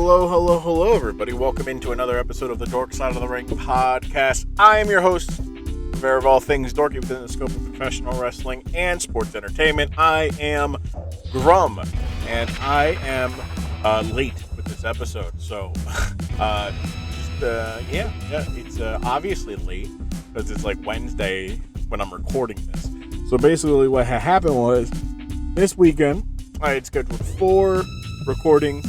Hello, everybody. Welcome into another episode of the Dork Side of the Ring podcast. I am your host, aware of all things dorky within the scope of professional wrestling and sports entertainment. I am Grum, and I am late with this episode. So, it's obviously late because it's like Wednesday when I'm recording this. So basically what happened was this weekend I had scheduled 4 recordings.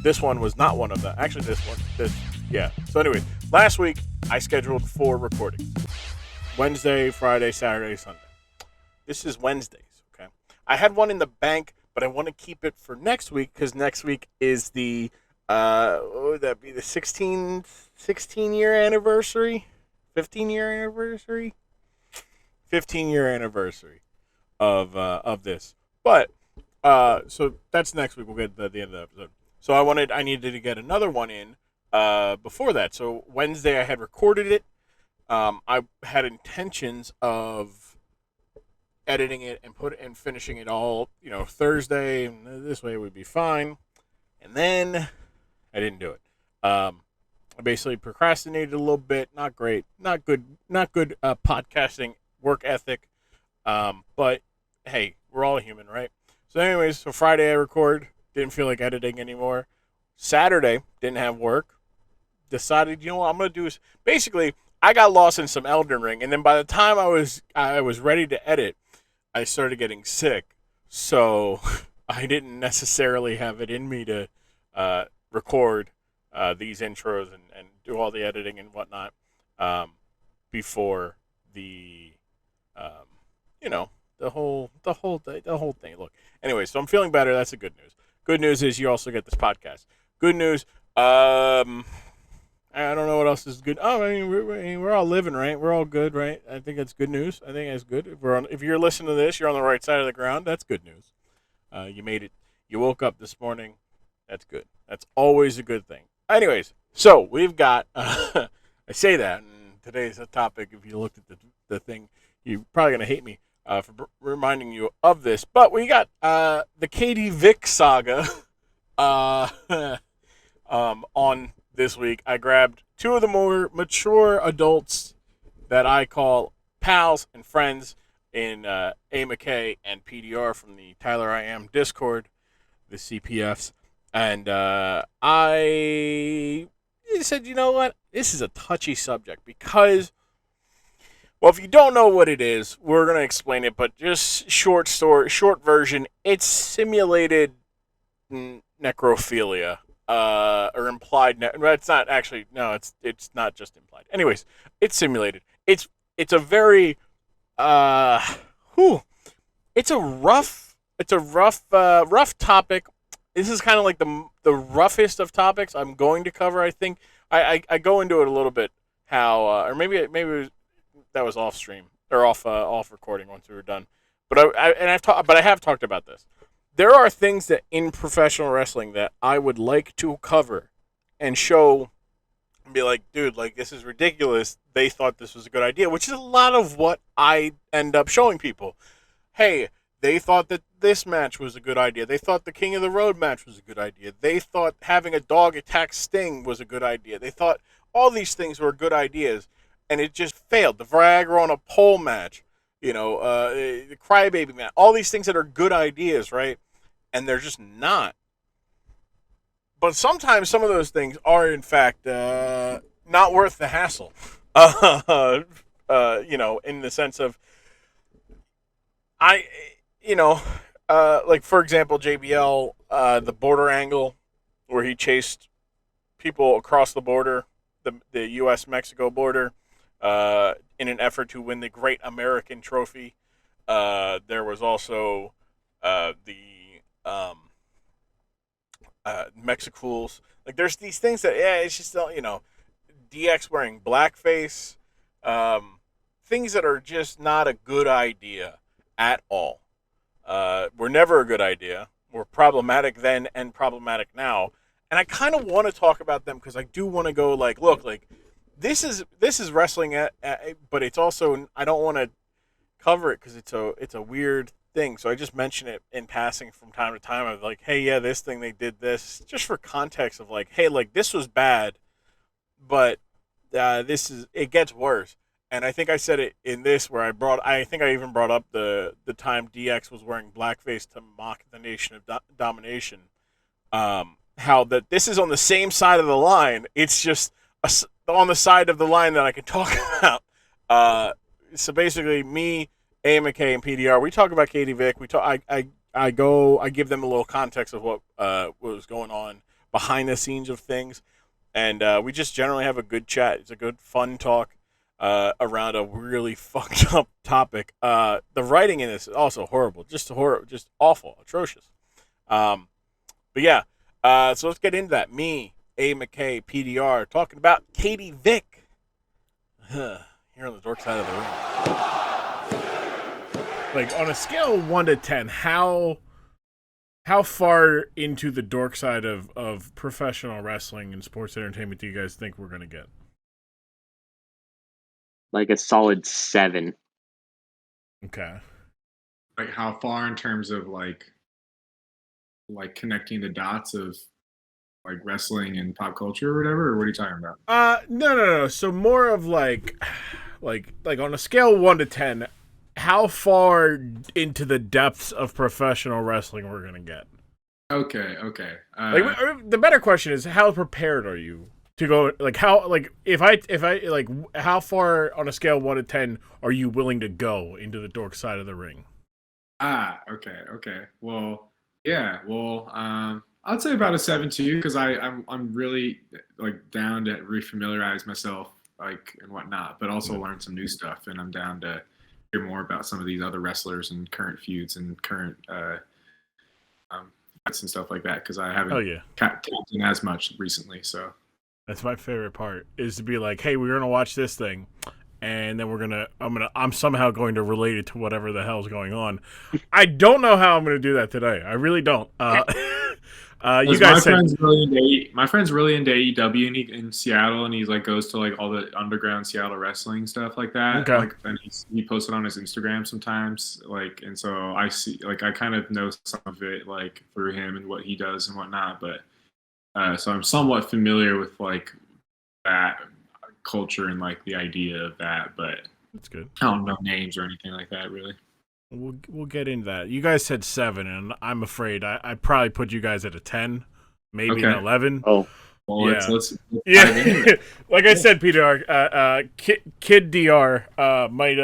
This one was not one of them. Actually, So anyway, last week I scheduled 4 recordings. Wednesday, Friday, Saturday, Sunday. This is Wednesdays, okay? I had one in the bank, but I want to keep it for next week because next week is the, what would that be, the 16-year anniversary? 15-year anniversary? 15-year anniversary of this. But, so that's next week. We'll get to the end of the episode. So I needed to get another one in before that. So Wednesday I had recorded it. I had intentions of editing it and finishing it all, Thursday, and this way it would be fine. And then I didn't do it. I basically procrastinated a little bit. Not great. Not good podcasting work ethic. But hey, we're all human, right? So anyways, so Friday I record. Didn't feel like editing anymore. Saturday, didn't have work. Decided, what I'm going to do is, basically, I got lost in some Elden Ring, and then by the time I was ready to edit, I started getting sick. So I didn't necessarily have it in me to record these intros and do all the editing and whatnot before the the whole thing. Look, anyway, so I'm feeling better. That's the good news. Good news is you also get this podcast. Good news, I don't know what else is good. Oh, I mean, we're all living, right? We're all good, right? I think that's good news. I think that's good. If you're listening to this, you're on the right side of the ground. That's good news. You made it. You woke up this morning. That's good. That's always a good thing. Anyways, so we've got, I say that, and today's a topic, if you looked at the thing, you're probably going to hate me for reminding you of this. But we got the Katie Vick saga on this week. I grabbed 2 of the more mature adults that I call pals and friends in AMackay and PDR from the Tyler I Am Discord, the CPFs. And I said, you know what? This is a touchy subject because, well, if you don't know what it is, we're going to explain it, but just short version, it's simulated necrophilia. Or implied. It's not actually. No, it's not just implied. Anyways, it's simulated. It's a very It's a rough topic. This is kind of like the roughest of topics I'm going to cover. I think I go into it a little bit how or maybe it was, that was off stream or off recording once we were done. But I have talked about this. There are things that in professional wrestling that I would like to cover and show and be like, dude, like, this is ridiculous. They thought this was a good idea, which is a lot of what I end up showing people. Hey, they thought that this match was a good idea. They thought the King of the Road match was a good idea. They thought having a dog attack Sting was a good idea. They thought all these things were good ideas, and it just failed. The Viagra on a pole match, the Crybaby match, all these things that are good ideas, right? And they're just not. But sometimes some of those things are, in fact, not worth the hassle. In the sense of, like, for example, JBL, the border angle where he chased people across the border, the U.S.-Mexico border, in an effort to win the Great American Trophy. There was also the Mexicools. Like, there's these things that, it's just, DX wearing blackface, things that are just not a good idea at all. Were never a good idea. Were problematic then and problematic now. And I kind of want to talk about them because I do want to go like, look, like, this is wrestling, but it's also, I don't want to cover it because it's a weird thing, so I just mention it in passing from time to time. I'm like, hey, yeah, this thing they did this, just for context of like, hey, like this was bad, but it gets worse. And I think I said it in this where I think I even brought up the time DX was wearing blackface to mock the Nation of Domination. How that this is on the same side of the line. It's just on the side of the line that I can talk about. So basically, me, AMackay, and PDR, we talk about Katie Vick. We talk. I give them a little context of what was going on behind the scenes of things, and we just generally have a good chat. It's a good, fun talk around a really fucked up topic. The writing in this is also horrible, just awful, atrocious. But yeah, so let's get into that. Me, AMackay, PDR, talking about Katie Vick. Here on the dork side of the ring. Like, on a scale of 1 to 10, how far into the dork side of professional wrestling and sports entertainment do you guys think we're going to get? Like a solid 7. Okay. Like how far in terms of like connecting the dots of like wrestling and pop culture or whatever, or what are you talking about? No. So more of like on a scale of 1 to 10, how far into the depths of professional wrestling we're gonna get? Okay. The better question is, how prepared are you to go? Like how if I like how far on a scale of 1 to 10 are you willing to go into the dork side of the ring? Okay. Well, yeah. Well, I'd say about a 7 too, because I'm really like down to refamiliarize myself like and whatnot, but also learn some new stuff, and I'm down to hear more about some of these other wrestlers and current feuds and current fights and stuff like that, because I haven't tapped in as much recently. So that's my favorite part, is to be like, hey, we're gonna watch this thing, and then I'm somehow going to relate it to whatever the hell's going on. I don't know how I'm gonna do that today. I really don't. You guys my friend's really into AEW in Seattle, and he's like goes to like all the underground Seattle wrestling stuff like that. Okay. Like, and he posts it on his Instagram sometimes. Like, and so I see, like, I kind of know some of it like through him and what he does and whatnot. But so I'm somewhat familiar with like that culture and like the idea of that, but that's good. I don't know names or anything like that really. We'll get into that. You guys said 7, and I'm afraid I'd probably put you guys at a 10, maybe an 11. Oh, well, yeah. Let's like I said, Peter, Kid Dr. Might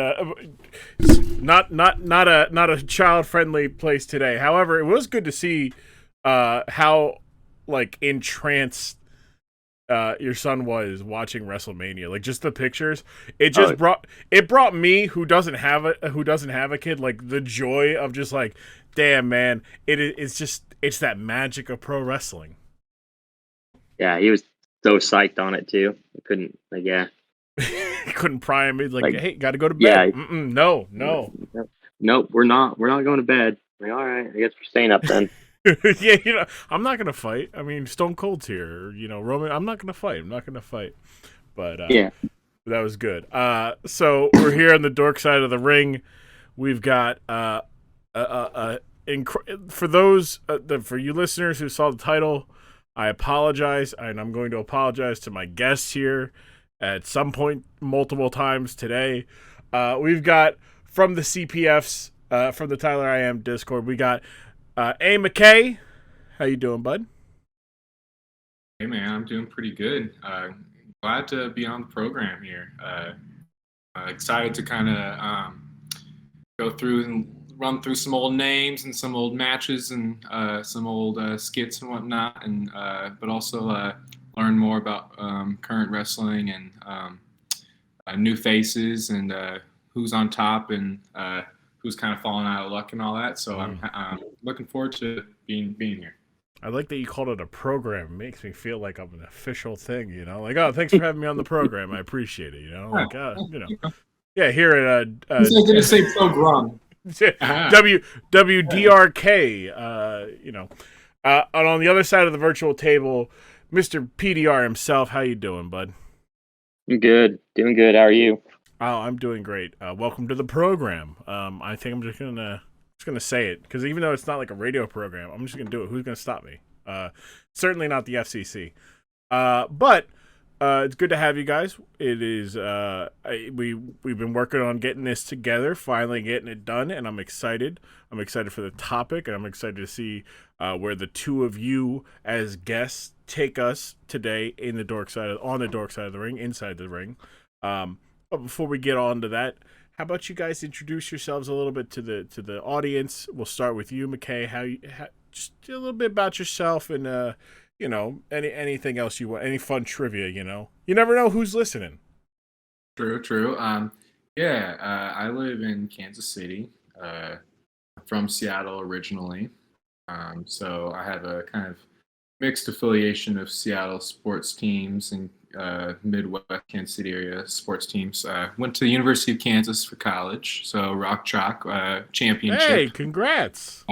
not a child friendly place today. However, it was good to see how like entranced your son was watching WrestleMania. Like, just the pictures, it just brought me, who doesn't have a kid, like the joy of just like, damn man, it's that magic of pro wrestling. Yeah, he was so psyched on it too. I couldn't couldn't pry him. He's like, hey, gotta go to bed. Yeah. No. Nope, we're not going to bed. Like, all right, I guess we're staying up then. Yeah, I'm not gonna fight. I mean, Stone Cold's here, Roman. I'm not gonna fight. But yeah, that was good. So we're here on the dork side of the ring. We've got for you listeners who saw the title, I apologize, and I'm going to apologize to my guests here at some point multiple times today. We've got from the CPFs, from the Tyler I Am Discord, we got AMackay. How you doing, bud? Hey man, I'm doing pretty good. Glad to be on the program here. Excited to kind of go through and run through some old names and some old matches and some old skits and whatnot, and but also learn more about current wrestling and new faces and who's on top and who's kind of falling out of luck and all that. So I'm looking forward to being here. I like that you called it a program. It makes me feel like I'm an official thing, like, oh, thanks for having me on the program. I appreciate it, like, yeah, here at I was going to say program. WDRK, and on the other side of the virtual table, Mr. PDR himself. How you doing, bud? I'm good, doing good. How are you? Oh, I'm doing great. Welcome to the program. I think I'm just gonna say it because even though it's not like a radio program, I'm just gonna do it. Who's gonna stop me? Certainly not the FCC. But it's good to have you guys. It is we've been working on getting this together, finally getting it done, and I'm excited. I'm excited for the topic, and I'm excited to see where the two of you as guests take us today on the dork side of the ring, inside the ring. But before we get on to that, how about you guys introduce yourselves a little bit to the audience? We'll start with you, McKay. Just a little bit about yourself and anything else you want, any fun trivia. You never know who's listening. True. I live in Kansas City. From Seattle originally, so I have a kind of mixed affiliation of Seattle sports teams and Midwest Kansas City area sports teams. Went to the University of Kansas for college, so Rock Chalk championship. Hey, congrats!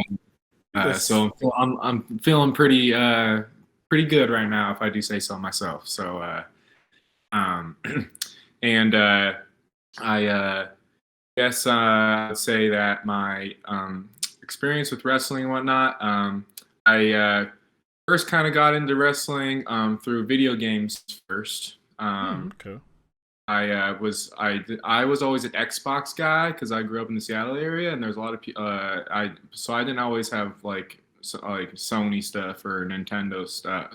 So I'm feeling pretty good right now, if I do say so myself. So I guess I would say that my experience with wrestling and whatnot, I first kind of got into wrestling through video games first. Okay. I was always an Xbox guy because I grew up in the Seattle area, and there's a lot of people. So I didn't always have like Sony stuff or Nintendo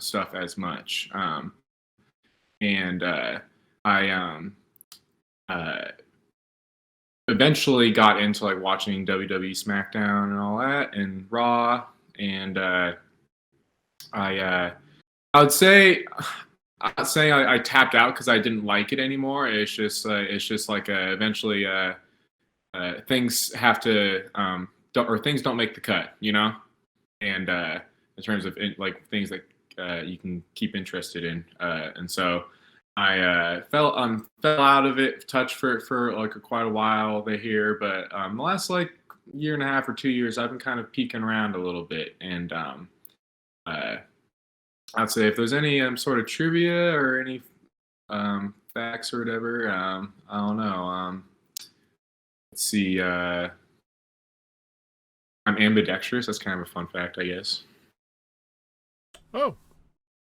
stuff as much. I eventually got into like watching WWE Smackdown and all that and Raw, and I would say I tapped out because I didn't like it anymore. It's just like eventually things have to things don't make the cut, and in terms of like things that you can keep interested in, and so I fell out of it, touch for like quite a while here, but the last like year and a half or 2 years, I've been kind of peeking around a little bit, and I'd say if there's any sort of trivia or any facts or whatever, I don't know. Let's see. I'm ambidextrous. That's kind of a fun fact, I guess. Oh.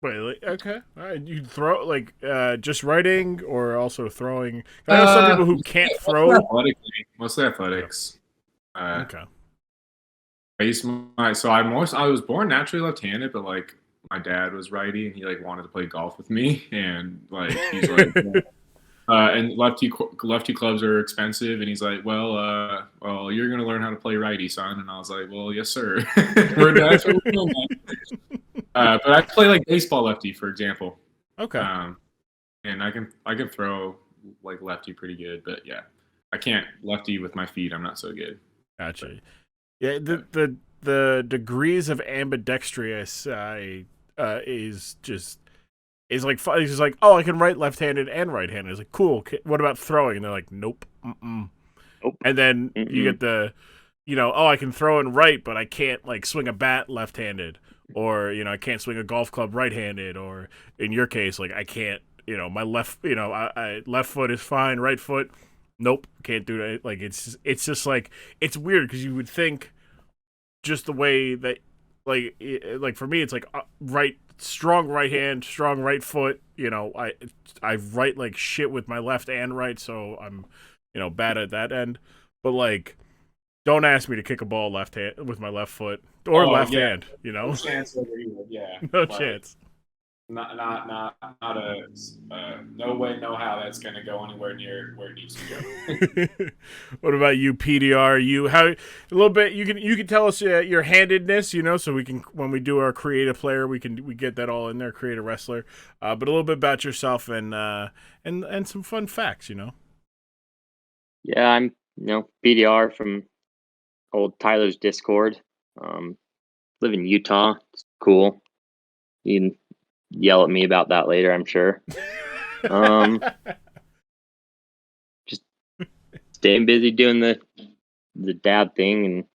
Wait, okay. All right. You throw like just writing or also throwing? I know some people who can't throw. Mostly athletics. Okay. I was born naturally left-handed, but like my dad was righty and he like wanted to play golf with me, and like he's like and lefty clubs are expensive, and he's like, well you're gonna learn how to play righty, son. And I was like, well, yes sir. That's what we're doing, man. But I play like baseball lefty, for example. Okay. And I can throw like lefty pretty good, but yeah, I can't lefty with my feet. I'm not so good. Gotcha. Yeah, the degrees of ambidextrous is like fun. It's just like, oh, I can write left-handed and right-handed. It's like, cool. What about throwing? And they're like, nope. Nope. And then you get the, oh, I can throw and right, but I can't like swing a bat left-handed, or I can't swing a golf club right-handed, or in your case, like I can't, my left, I left foot is fine, right foot, nope, can't do that. Like it's just like it's weird because you would think just the way that like for me it's like strong right hand, strong right foot. I write like shit with my left and right, so I'm bad at that end. But like, don't ask me to kick a ball left hand with my left foot or left hand. No chance over here. Yeah, no chance. Not a no way, no how that's gonna go anywhere near where it needs to go. What about you, PDR? A little bit. You can tell us your handedness, so we can, when we do our creative player, we get that all in there, creative wrestler. But a little bit about yourself and some fun facts, Yeah, I'm PDR from old Tyler's Discord. Live in Utah. It's cool. You can yell at me about that later, I'm sure. Just staying busy doing the dad thing and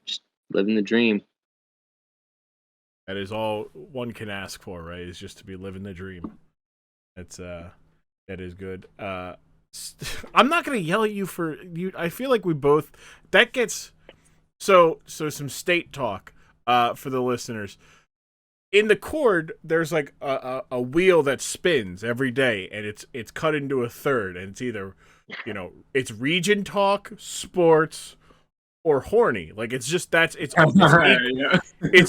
just living the dream. That is all one can ask for, right? Is just to be living the dream. That is good. I'm not gonna yell at you for you. I feel like we both, that gets So some state talk for the listeners. In the cord, there's like a wheel that spins every day, and it's cut into a third, and it's either, it's region talk, sports, or horny. Like it's just it's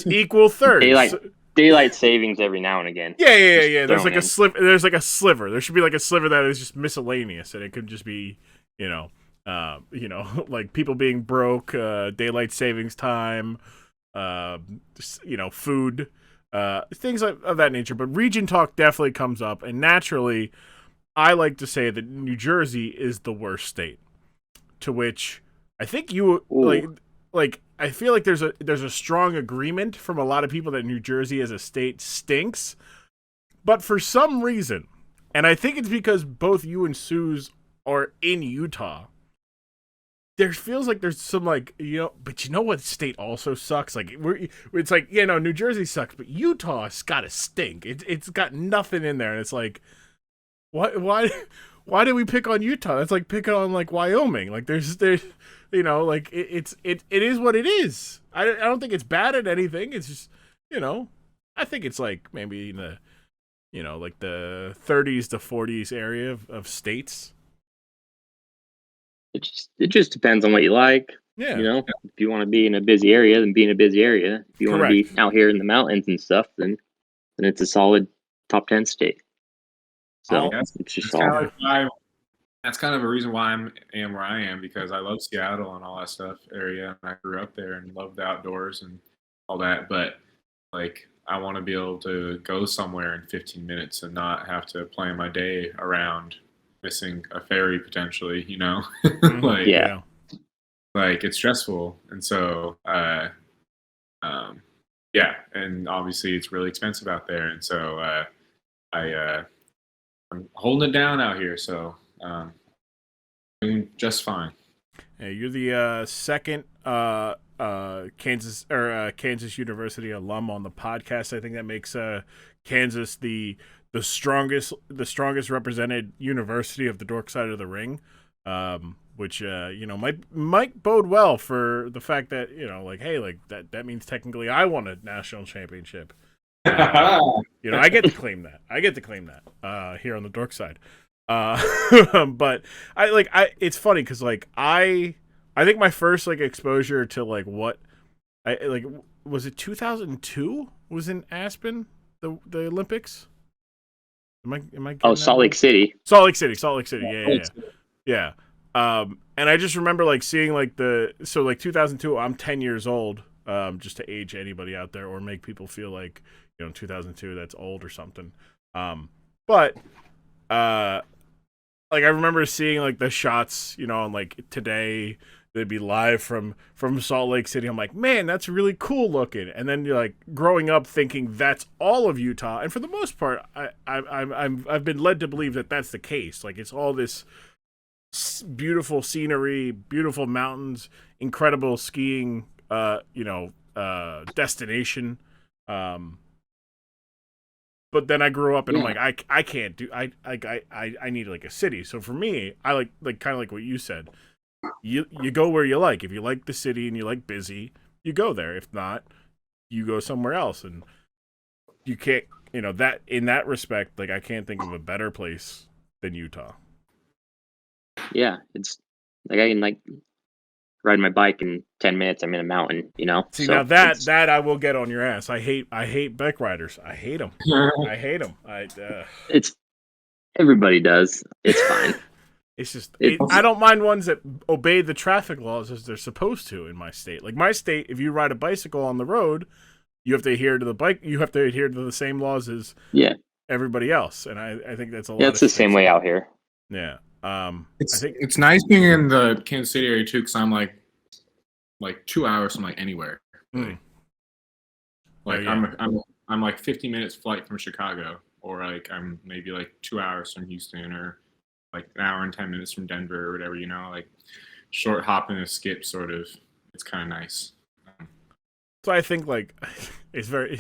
equal thirds. Daylight savings every now and again. Yeah. There's like a sliver. There's like a sliver. There should be like a sliver that is just miscellaneous, and it could just be, like people being broke, daylight savings time, food. Things of that nature, but region talk definitely comes up, and naturally, I like to say that New Jersey is the worst state. To which I think you like. I feel like there's a strong agreement from a lot of people that New Jersey as a state stinks, but for some reason, and I think it's because both you and Suze are in Utah. There feels like there's some but you know what state also sucks? Like it's like, New Jersey sucks, but Utah's gotta stink. It's got nothing in there, and it's like, why did we pick on Utah? That's like picking on like Wyoming. Like there's it is what it is. I don't think it's bad at anything. It's just I think it's like maybe in the like the 30s to 40s area of states. It just depends on what you like. Yeah. If you want to be in a busy area, then be in a busy area. If you want to be out here in the mountains and stuff, then it's a solid top 10 state. So it's just all. That's kind of a reason why I am where I am, because I love Seattle and all that stuff area, and I grew up there and loved the outdoors and all that. But like, I want to be able to go somewhere in 15 minutes and not have to plan my day around missing a ferry potentially, like it's stressful. And so and obviously it's really expensive out there, and so I'm holding it down out here, so doing just fine. Yeah, you're the second Kansas University alum on the podcast. I think that makes Kansas the strongest represented university of the dork side of the ring, which might bode well for the fact that that means technically I won a national championship. I get to claim that here on the dork side. But it's funny because I think my first exposure to what was it 2002 was in Aspen, the Olympics. Am I Salt Lake City. Salt Lake City. Yeah. And I just remember seeing 2002. I'm 10 years old. Just to age anybody out there or make people feel like 2002 that's old or something. But I remember seeing the shots on today. They'd be live from Salt Lake City. I'm like, man, that's really cool looking. And then you're growing up thinking that's all of Utah. And for the most part, I've been led to believe that that's the case. It's all this beautiful scenery, beautiful mountains, incredible skiing, destination. But then I grew up and I'm like, I can't do. I need a city. So for me, I kind of like what you said. You go where you like. If you like the city and you like busy, you go there. If not, you go somewhere else. And you can't, that in that respect, I can't think of a better place than Utah. Yeah, it's I can ride my bike in 10 minutes. I'm in a mountain, See, so now that I will get on your ass. I hate bike riders. I hate them. It's everybody does. It's fine. It's just I don't mind ones that obey the traffic laws as they're supposed to in my state. My state, if you ride a bicycle on the road, you have to adhere to the same laws as everybody else. And I think that's a lot. Yeah, it's the same way out here. Yeah. It's nice being in the Kansas City area too, because I'm like 2 hours from anywhere. Mm. I'm 50 minutes flight from Chicago, or I'm maybe 2 hours from Houston, or an hour and 10 minutes from Denver, or whatever. Short hop and a skip sort of. It's kind of nice. So I think it's very.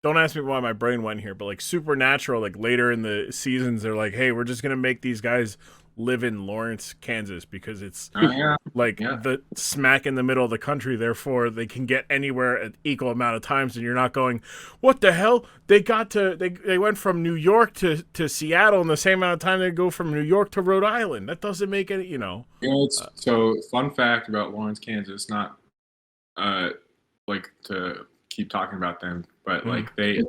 Don't ask me why my brain went here, but Supernatural, later in the seasons, they're hey, we're just gonna make these guys live in Lawrence, Kansas, because it's Yeah. like Yeah. the smack in the middle of the country. Therefore, they can get anywhere at equal amount of times, and you're not going, what the hell? They went from New York to Seattle in the same amount of time they go from New York to Rhode Island. That doesn't make any, So fun fact about Lawrence, Kansas, not like to keep talking about them, but like the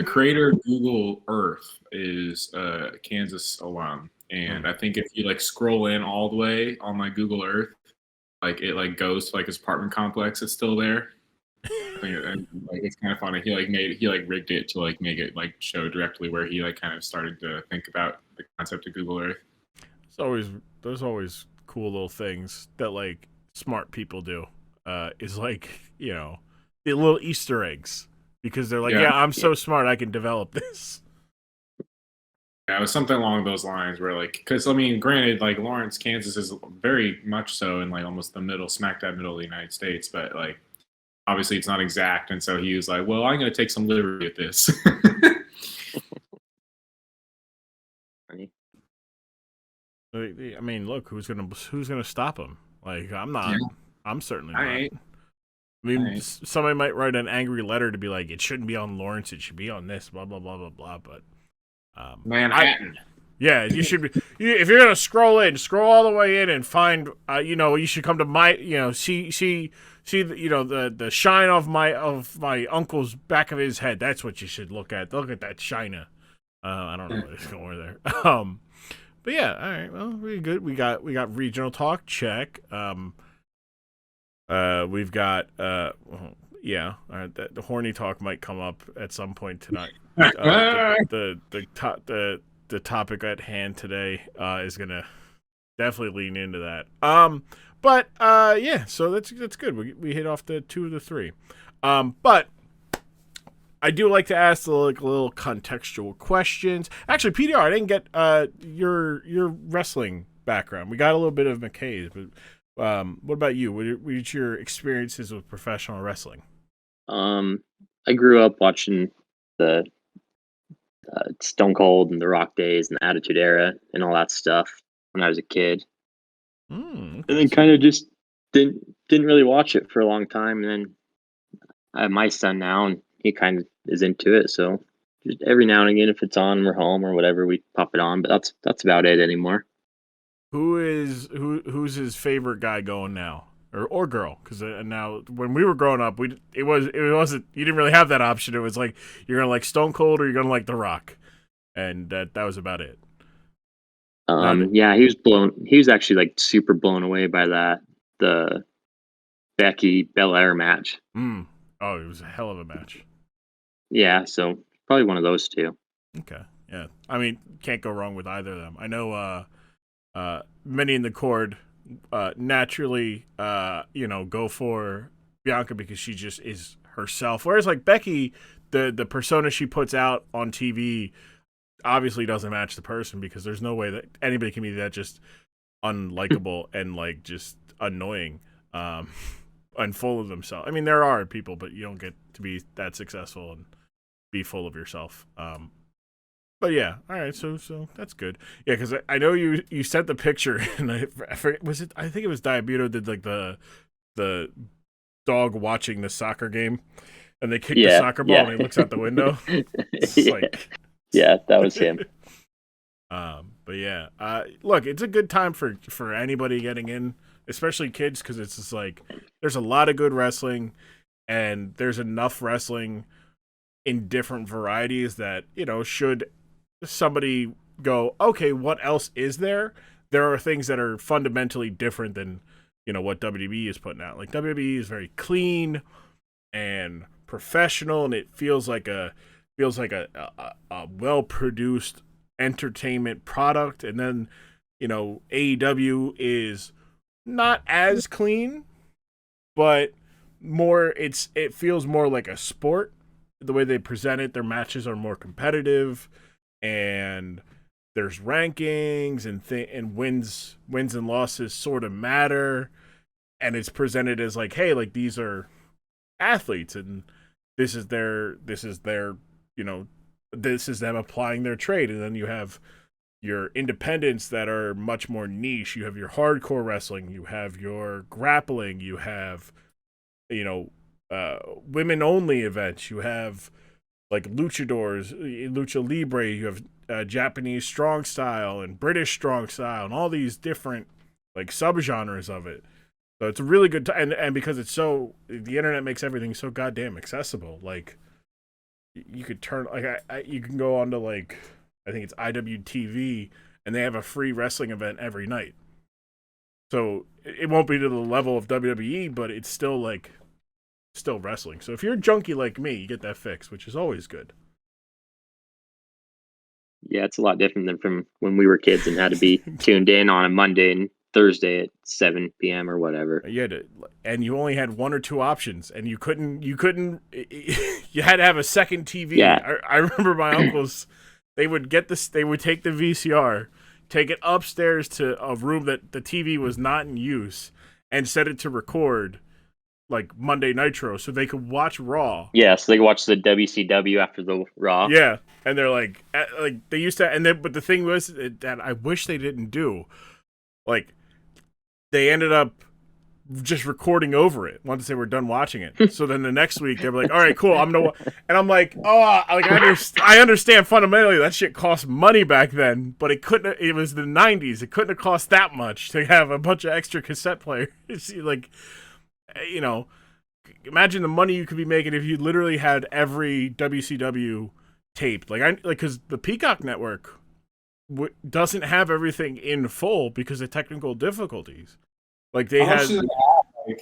creator of Google Earth is a Kansas alum, and I think if you like scroll in all the way on my Google Earth, like it like goes to like his apartment complex that's still there. I think like it's kind of funny. He rigged it to like make it like show directly where he like kind of started to think about the concept of Google Earth. There's always cool little things that like smart people do. Is like, the little Easter eggs, because they're like, I'm so smart, I can develop this. Yeah, it was something along those lines where like, because I mean, granted, like Lawrence, Kansas is very much so in like almost the middle, smack dab middle of the United States, but like obviously it's not exact, and so he was like, well, I'm going to take some liberty with this. I mean, look, who's gonna stop him? Like, I'm not. Yeah. I'm certainly not. I mean, somebody might write an angry letter to be like, it shouldn't be on Lawrence, it should be on this, blah blah blah blah blah. But Manhattan. You should be. If you're gonna scroll all the way in and find, you should come to my, see the shine of my uncle's back of his head. That's what you should look at. Look at that shiner. I don't know what it's going there. But yeah, all right. Well, really good. We got regional talk. Check. We've got the horny talk might come up at some point tonight. The topic at hand today is gonna definitely lean into that. So that's good. We hit off the 2 of the 3. But I do like to ask little contextual questions. Actually, PDR, I didn't get your wrestling background. We got a little bit of McKay's, but what about you? What are your experiences with professional wrestling? I grew up watching the Stone Cold and the Rock days and the Attitude Era and all that stuff when I was a kid. Okay. And then kind of just didn't really watch it for a long time. And then I have my son now, and he kind of is into it. So just every now and again, if it's on, we're home or whatever, we pop it on. But that's about it anymore. Who's his favorite guy going now, or girl? Because now when we were growing up, it wasn't, you didn't really have that option. It was like you're gonna like Stone Cold or you're gonna like The Rock, and that was about it. He was actually like super blown away by the Becky Belair match. Oh, it was a hell of a match. Yeah, so probably one of those two. Okay, yeah. I mean, can't go wrong with either of them. I know many in the Cord naturally, go for Bianca because she just is herself. Whereas like Becky, the persona she puts out on TV obviously doesn't match the person, because there's no way that anybody can be that just unlikable and like just annoying. And full of themselves. I mean, there are people, but you don't get to be that successful and be full of yourself. But yeah, all right, so that's good. Yeah, because I know you sent the picture, and I forget, was it? I think it was Diabuto did like the dog watching the soccer game, and they kick the soccer ball, and he looks out the window. That was him. But yeah, look, it's a good time for anybody getting in, especially kids, because it's just like there's a lot of good wrestling, and there's enough wrestling in different varieties that, should somebody go, okay, what else is there? There are things that are fundamentally different than, what WWE is putting out. Like WWE is very clean and professional, and it feels like a well-produced entertainment product. And then, AEW is not as clean, but it feels more like a sport. The way they present it, their matches are more competitive, and there's rankings and wins and losses sort of matter, and it's presented as like, hey, like these are athletes, and this is their this is them applying their trade. And then you have your independents that are much more niche. You have your hardcore wrestling, you have your grappling, you have, women only events, you have like luchadors, lucha libre, you have Japanese strong style and British strong style and all these different like subgenres of it. So it's a really good and because it's so, the internet makes everything so goddamn accessible. Like you could turn you can go on to like, I think it's IWTV, and they have a free wrestling event every night. So it won't be to the level of WWE, but it's still wrestling. So if you're a junkie like me, you get that fix, which is always good. Yeah, it's a lot different than from when we were kids and had to be tuned in on a Monday and Thursday at 7 p.m. or whatever. And you only had one or two options, and you couldn't. You had to have a second TV. Yeah. I remember my uncles. They would take the VCR, take it upstairs to a room that the TV was not in use, and set it to record like Monday Nitro so they could watch Raw. Yeah, so they could watch the WCW after the Raw. Yeah, and they're like they used to, but the thing was that I wish they didn't do, like they ended up just recording over it once they were done watching it. So then the next week they were like, all right, cool, I'm gonna and I'm like, I understand fundamentally that shit cost money back then, but it was the 90s, it couldn't have cost that much to have a bunch of extra cassette players. Like, imagine the money you could be making if you literally had every WCW taped. Because the Peacock network doesn't have everything in full because of technical difficulties. Like they had,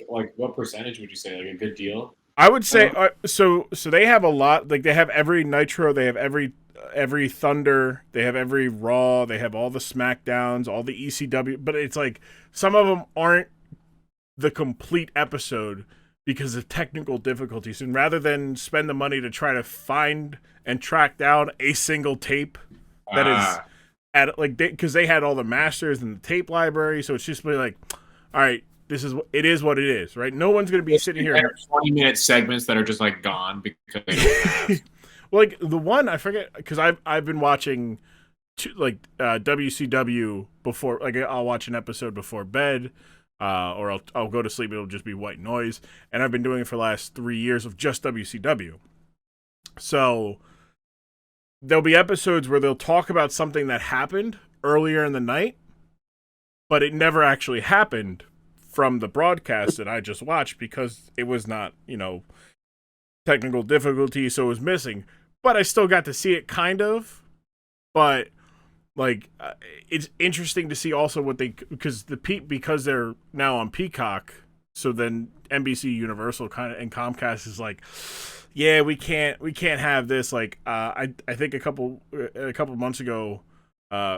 like what percentage would you say? Like a good deal? I would say so they have a lot. Like they have every Nitro, they have every Thunder, they have every Raw, they have all the Smackdowns, all the ECW. But it's like some of them aren't the complete episode because of technical difficulties. And rather than spend the money to try to find and track down a single tape that is at because they had all the masters and the tape library, so it's just really like, all right, it is what it is, right? No one's going to be sitting here 20-minute segments that are just like gone because they don't have. Well, like the one I forget, because I've been watching WCW before. Like I'll watch an episode before bed, or I'll go to sleep. It'll just be white noise, and I've been doing it for the last 3 years of just WCW. So there'll be episodes where they'll talk about something that happened earlier in the night, but it never actually happened from the broadcast that I just watched because it was not, technical difficulty, so it was missing. But I still got to see it kind of. But it's interesting to see also what because they're now on Peacock, so then NBC Universal and Comcast is like, yeah, we can't have this. Like I think a couple months ago,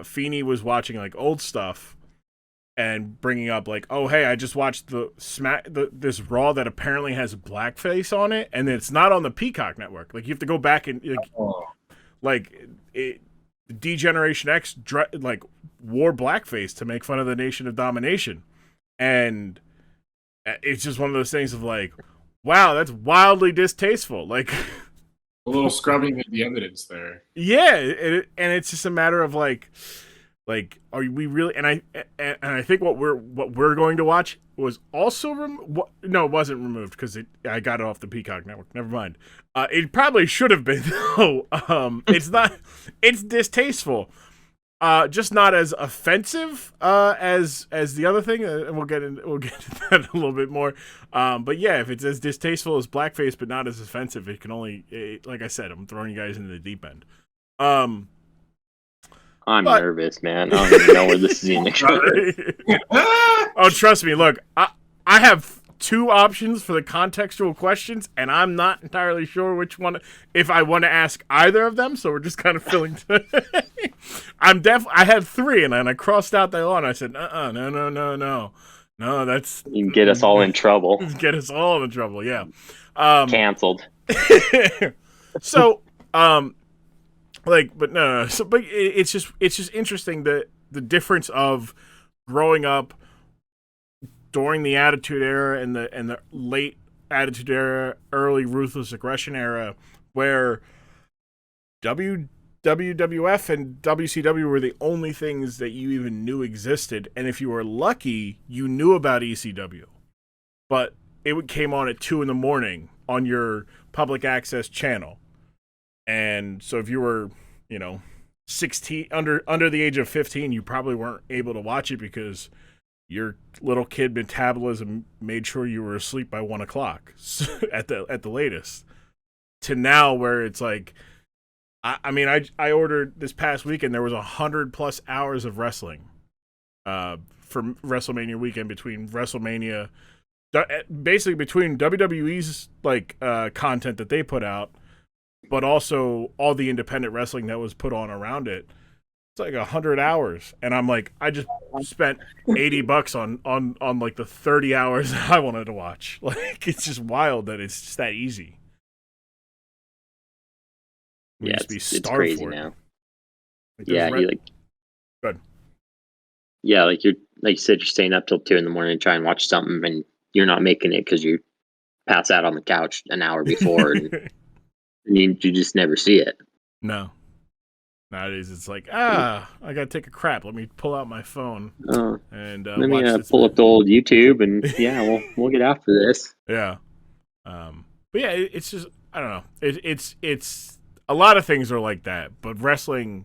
Feeney was watching like old stuff and bringing up like, oh hey, I just watched this Raw that apparently has blackface on it, and it's not on the Peacock network. Like you have to go back and D-Generation X wore blackface to make fun of the Nation of Domination, and it's just one of those things of like, wow, that's wildly distasteful. Like a little scrubbing of the evidence there. Yeah, and it's just a matter of like, are we really? And I think what we're going to watch was also no, it wasn't removed because I got it off the Peacock network. Never mind. It probably should have been though. It's not. It's distasteful. Just not as offensive as the other thing, and we'll get into that a little bit more. But yeah, if it's as distasteful as blackface but not as offensive, it can only like I said, I'm throwing you guys into the deep end. I'm nervous, man. I don't even know where this is going to go. Oh, trust me. Look, I have two options for the contextual questions, and I'm not entirely sure which one, if I want to ask either of them. So we're just kind of filling. I had three, and then I crossed out that one. I said, no. That's you can get us all in trouble. Get us all in trouble. Yeah. Canceled. So, but no. So, but it's just interesting the difference of growing up during the Attitude Era and the late Attitude Era, early Ruthless Aggression era, where WWF and WCW were the only things that you even knew existed, and if you were lucky, you knew about ECW. But it came on at 2 a.m. on your public access channel, and so if you were, 16 under the age of 15, you probably weren't able to watch it because your little kid metabolism made sure you were asleep by 1 o'clock at the latest. To now, where it's like, I ordered this past weekend. There was 100+ hours of wrestling, for WrestleMania weekend, between WrestleMania, basically between WWE's content that they put out, but also all the independent wrestling that was put on around it. It's like 100 hours, and I'm like, I just spent $80 on like the 30 hours that I wanted to watch. Like, it's just wild that it's just that easy. We used to be starved it's crazy for it. now. Yeah, Good. Yeah, like you said, you're staying up till 2 a.m. and try and watch something, and you're not making it because you pass out on the couch an hour before, and you just never see it. No. Nowadays, it's like, I gotta take a crap. Let me pull out my phone and let me watch pull up the old YouTube, and we'll get after this. Yeah. But yeah, it's just, I don't know. It's a lot of things are like that, but wrestling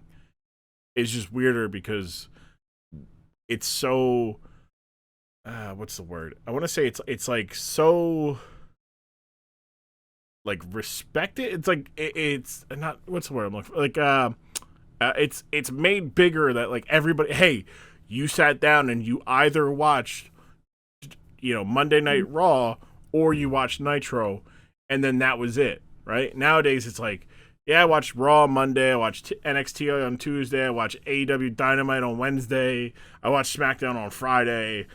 is just weirder because it's so, what's the word? I want to say it's like so, like, respected. It's like it's not, what's the word I'm looking for? Like it's made bigger that, like, everybody, hey, you sat down and you either watched Monday Night Raw or you watched Nitro, and then that was it, right? Nowadays it's like, yeah, I watched Raw on Monday, I watched NXT on Tuesday, I watched AEW Dynamite on Wednesday, I watched Smackdown on Friday,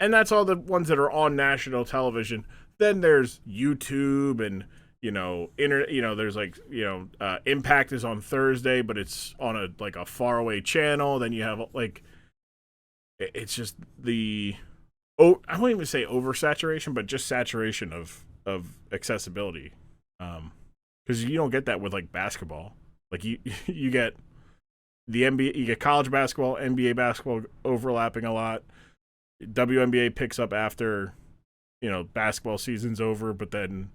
and that's all the ones that are on national television. Then there's YouTube and there's Impact is on Thursday, but it's on a faraway channel. Then you have it's just I won't even say oversaturation, but just saturation of accessibility. Because you don't get that with basketball. Like you get the NBA, you get college basketball, NBA basketball overlapping a lot. WNBA picks up after basketball season's over, but then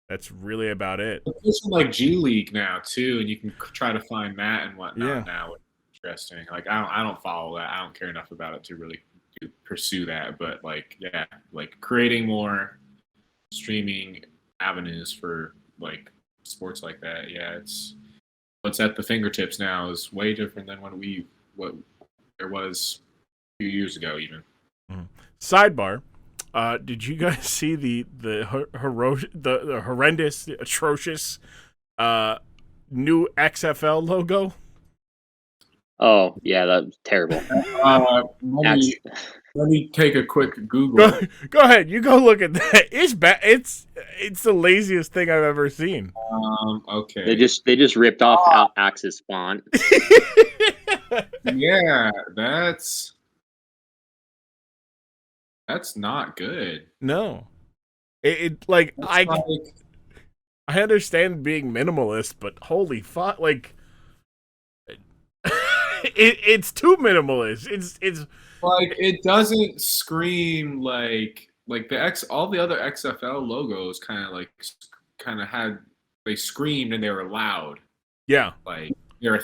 that's really about it. It's like G League now too, and you can try to find that and whatnot now. Interesting. Like I don't follow that. I don't care enough about it to really pursue that. But creating more streaming avenues for sports like that. Yeah, it's what's at the fingertips now is way different than what there was a few years ago even. Mm-hmm. Sidebar. Did you guys see the horrendous, atrocious new XFL logo? Oh yeah, that was terrible. Let me take a quick Google. Go ahead. You go look at that. It's bad. It's the laziest thing I've ever seen. Okay. They just ripped off Axis font. Yeah, that's not good. No. I understand being minimalist, but holy fuck, it's too minimalist. It's it doesn't scream like all the other XFL logos kind of had, they screamed and they were loud. Yeah. They're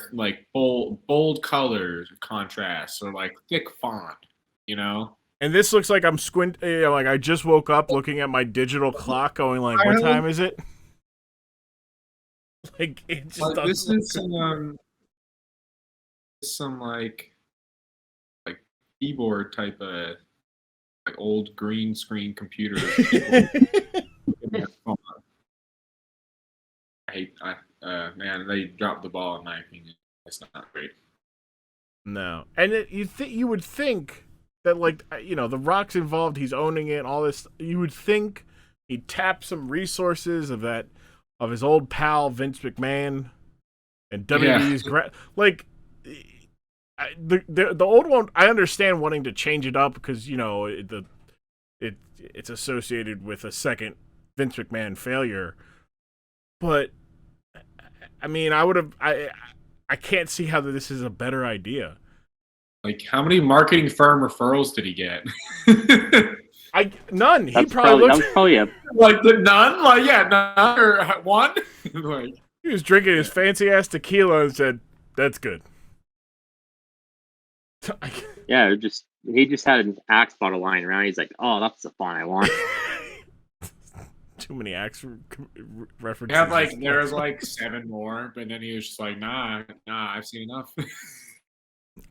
bold colors, contrast, or thick font, And this looks like I'm squinting. I just woke up looking at my digital clock, going what time is it? It just doesn't. This is some keyboard type of old green screen computer. Man, they dropped the ball in my opinion. It's not great. No, and you would think that The Rock's involved, he's owning it, all this. You would think he'd tap some resources of his old pal Vince McMahon and WWE's the old one. I understand wanting to change it up because it's associated with a second Vince McMahon failure, but I mean, I can't see how this is a better idea. Like, how many marketing firm referrals did he get? None. He That's probably that was probably a Like none? Like none or one? Like he was drinking his fancy ass tequila and said, "That's good." yeah. He just had an Axe bottle lying around. He's like, oh, that's the font I want. Too many Axe references. yeah, like there was like 7 more, but then he was just like, nah, I've seen enough.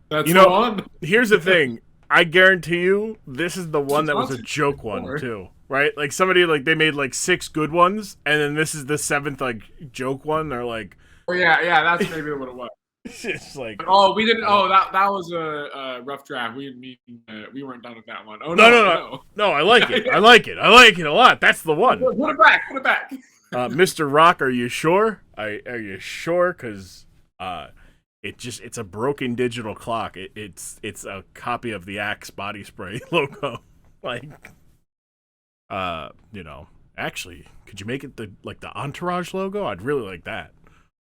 That's the one. Here's the thing. I guarantee you, this is the one that was a joke one too, right? Like somebody they made like 6 good ones, and then this is the 7th like joke one. They're like, oh yeah, that's maybe what it was. It's like, oh, we didn't. Oh, that was a rough draft. We weren't done with that one. Oh no, I like it. I like it a lot. That's the one. Put it back. Mr. Rock, are you sure? Are you sure? Because it's a broken digital clock. It's a copy of the Axe body spray logo. Actually, could you make it the Entourage logo? I'd really like that.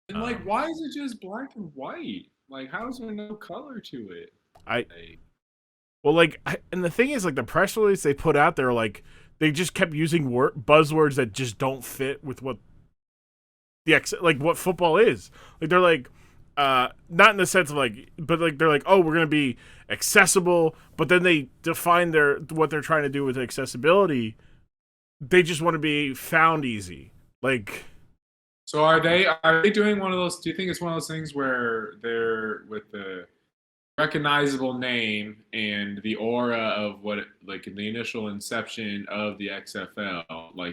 And why is it just black and white? Like, how is there no color to it? And the thing is, the press release they put out there, they just kept using buzzwords that just don't fit with what what football is. They're not in the sense of but they're oh, we're gonna be accessible, but then they define what they're trying to do with accessibility. They just want to be found easy, So are they doing one of those? Do you think it's one of those things where they're with the recognizable name and the aura of what in the initial inception of the XFL,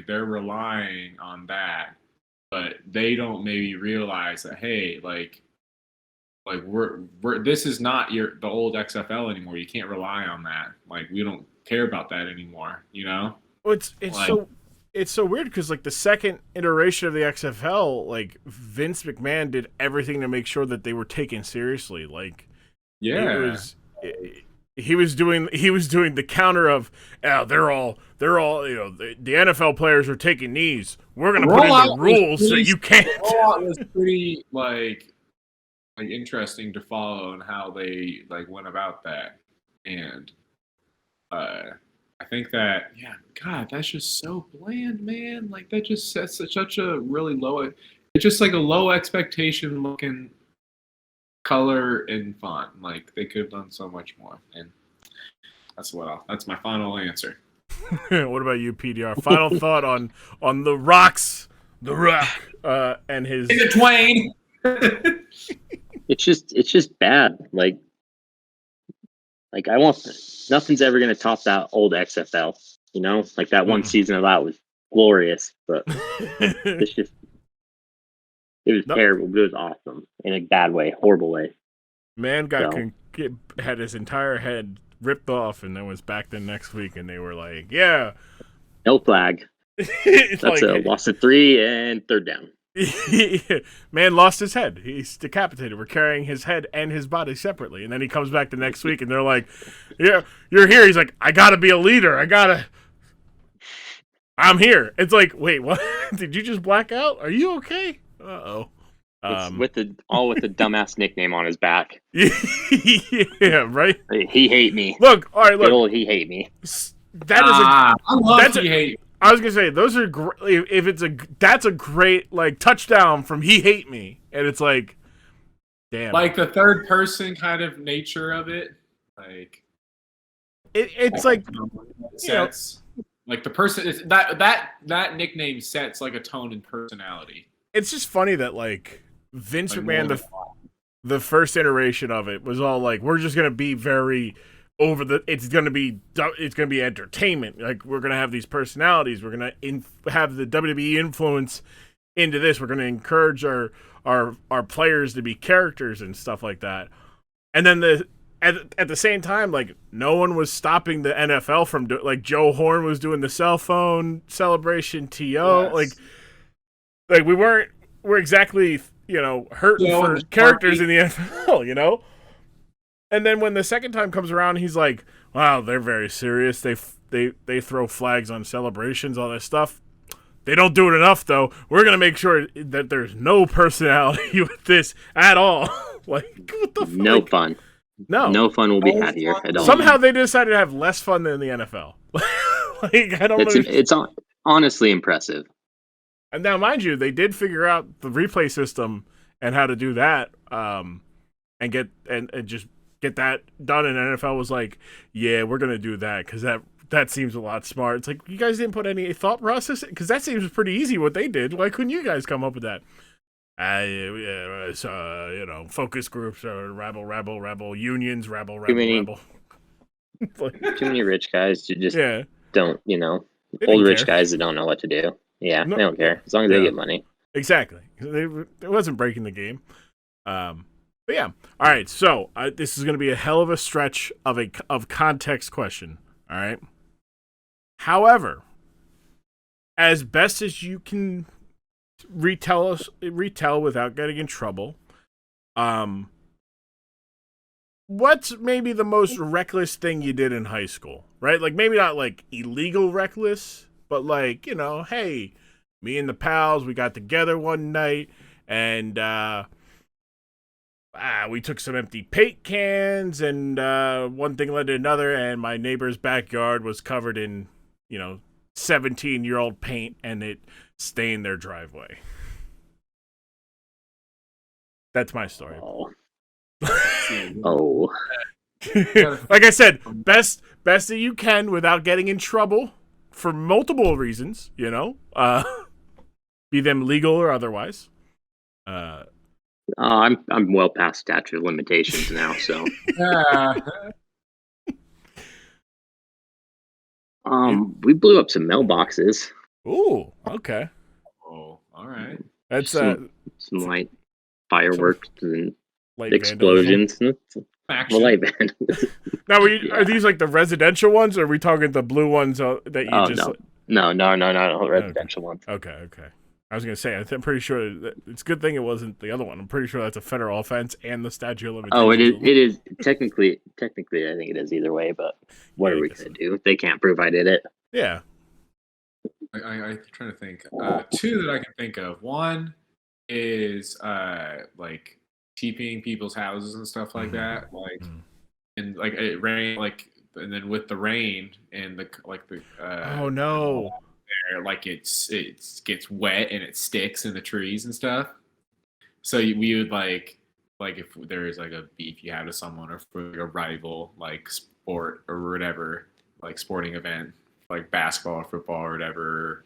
they're relying on that, but they don't maybe realize that we're this is not the old XFL anymore. You can't rely on that. We don't care about that anymore. Well, it's so weird because the second iteration of the XFL, Vince McMahon did everything to make sure that they were taken seriously. He was doing the counter of they're all the NFL players are taking knees. We're gonna put in the rules so you can't. It was pretty interesting to follow and how they went about that, and I think that, God, that's just so bland, man. That just sets such a really low. It's just a low expectation looking color and font. They could have done so much more, and that's my final answer. What about you, PDR? Final thought on the Rock, and his Twain. It's just bad. I want nothing's ever gonna top that old XFL. That one season of that was glorious, but it was terrible, but it was awesome in a bad way, horrible way. Man had his entire head ripped off, and then was back the next week, and they were like, "Yeah, no flag." That's a loss of 3 and 3rd down. Man lost his head. He's decapitated. We're carrying his head and his body separately. And then he comes back the next week and they're like, "Yeah, you're here." He's like, "I gotta be a leader. I'm here." It's wait, what? Did you just black out? Are you okay? Uh-oh. With the dumbass nickname on his back. Yeah, right? He hate me. Look, all right, look. He hate me. I love he hate. I was gonna say those are great. That's a great touchdown from he hate me, and it's damn. The third person kind of nature of it, it's sets the person is that nickname sets a tone and personality. It's just funny that Vince McMahon, the first iteration of it was all we're just gonna be very over the. It's gonna be entertainment. We're gonna have these personalities. We're gonna have the WWE influence into this. We're gonna encourage our players to be characters and stuff like that. And then at the same time, no one was stopping the NFL from doing. Joe Horn was doing the cell phone celebration. To Yes. we're exactly hurting for characters in the NFL. And then when the second time comes around, he's like, "Wow, they're very serious. They throw flags on celebrations, all that stuff." They don't do it enough, though. We're going to make sure that there's no personality with this at all. Like, what the fuck? No fun. No fun will be had here at all. Somehow they decided to have less fun than the NFL. Like, I don't know. It's honestly impressive. And now, mind you, they did figure out the replay system and how to do that, and just get that done. And NFL was like, "Yeah, we're gonna do that because that seems a lot smart." It's like, you guys didn't put any thought process because that seems pretty easy what they did. Why couldn't you guys come up with that? Focus groups or rebel unions, rebel. Too many rich guys who just don't, old rich guys that don't know what to do. Yeah, they don't care as long as they get money. Exactly. It wasn't breaking the game. But yeah. All right. So this is going to be a hell of a stretch of context question. All right. However, as best as you can retell without getting in trouble, what's maybe the most reckless thing you did in high school? Right? Like maybe not like illegal reckless. But like, hey, me and the pals, we got together one night and we took some empty paint cans and one thing led to another and my neighbor's backyard was covered in, 17-year-old paint and it stained their driveway. That's my story. Oh. Like I said, best that you can without getting in trouble. For multiple reasons, be them legal or otherwise. I'm well past statute of limitations now, so. We blew up some mailboxes. Ooh, okay. Oh, all right. That's some light fireworks and light explosions. Light vandalism. Now, are these like the residential ones, or are we talking the blue ones that you just? No, residential ones. Okay. I was gonna say, I'm pretty sure it's a good thing it wasn't the other one. I'm pretty sure that's a federal offense and the statute of limitations. Oh, it is technically. I think it is either way, but what are we gonna do? They can't prove I did it. Yeah. I'm trying to think. Two that I can think of. One is like TPing people's houses and stuff like that. Like, and like it rained, like, and then with the rain and the oh no. There, like it gets wet and it sticks in the trees and stuff. So we would like if there is like a beef you had with someone or for like a rival like sport or whatever, like sporting event, like basketball or football or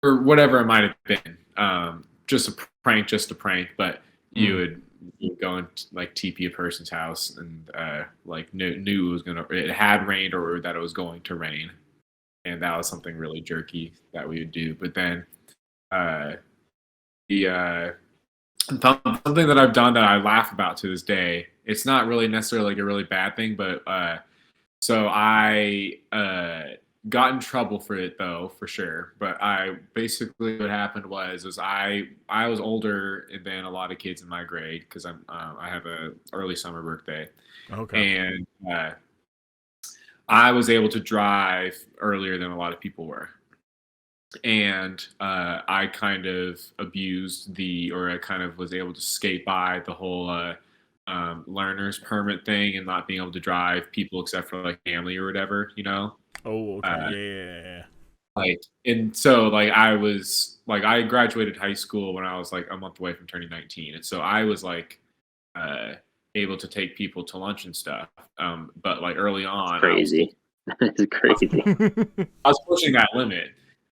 whatever it might have been. Just a prank, but you would go and like TP a person's house and like knew it had rained or that it was going to rain. And that was something really jerky that we would do. But then something that I've done that I laugh about to this day, it's not really necessarily like a really bad thing, but so I got in trouble for it though, for sure. But what happened was I was older than a lot of kids in my grade because I have a early summer birthday. Okay. And I was able to drive earlier than a lot of people were. And I kind of I kind of was able to skate by the whole learner's permit thing and not being able to drive people except for like family or whatever, Oh, okay. Yeah. Like, and so like I graduated high school when I was like a month away from turning 19. And so I was like able to take people to lunch and stuff. But like early on, crazy. It's crazy. I was pushing that limit.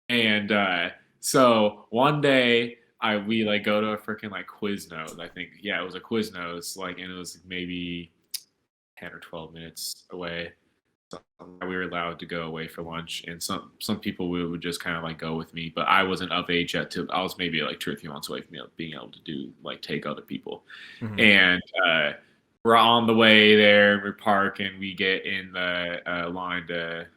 And so one day we like go to a freaking like Quiznos. I think, yeah, it was a Quiznos, like, and it was maybe 10 or 12 minutes away. So we were allowed to go away for lunch, and some people would just kind of like go with me, but I wasn't of age yet. I was maybe like 2 or 3 months away from being able to take other people. Mm-hmm. And we're on the way there. We park and we get in the line to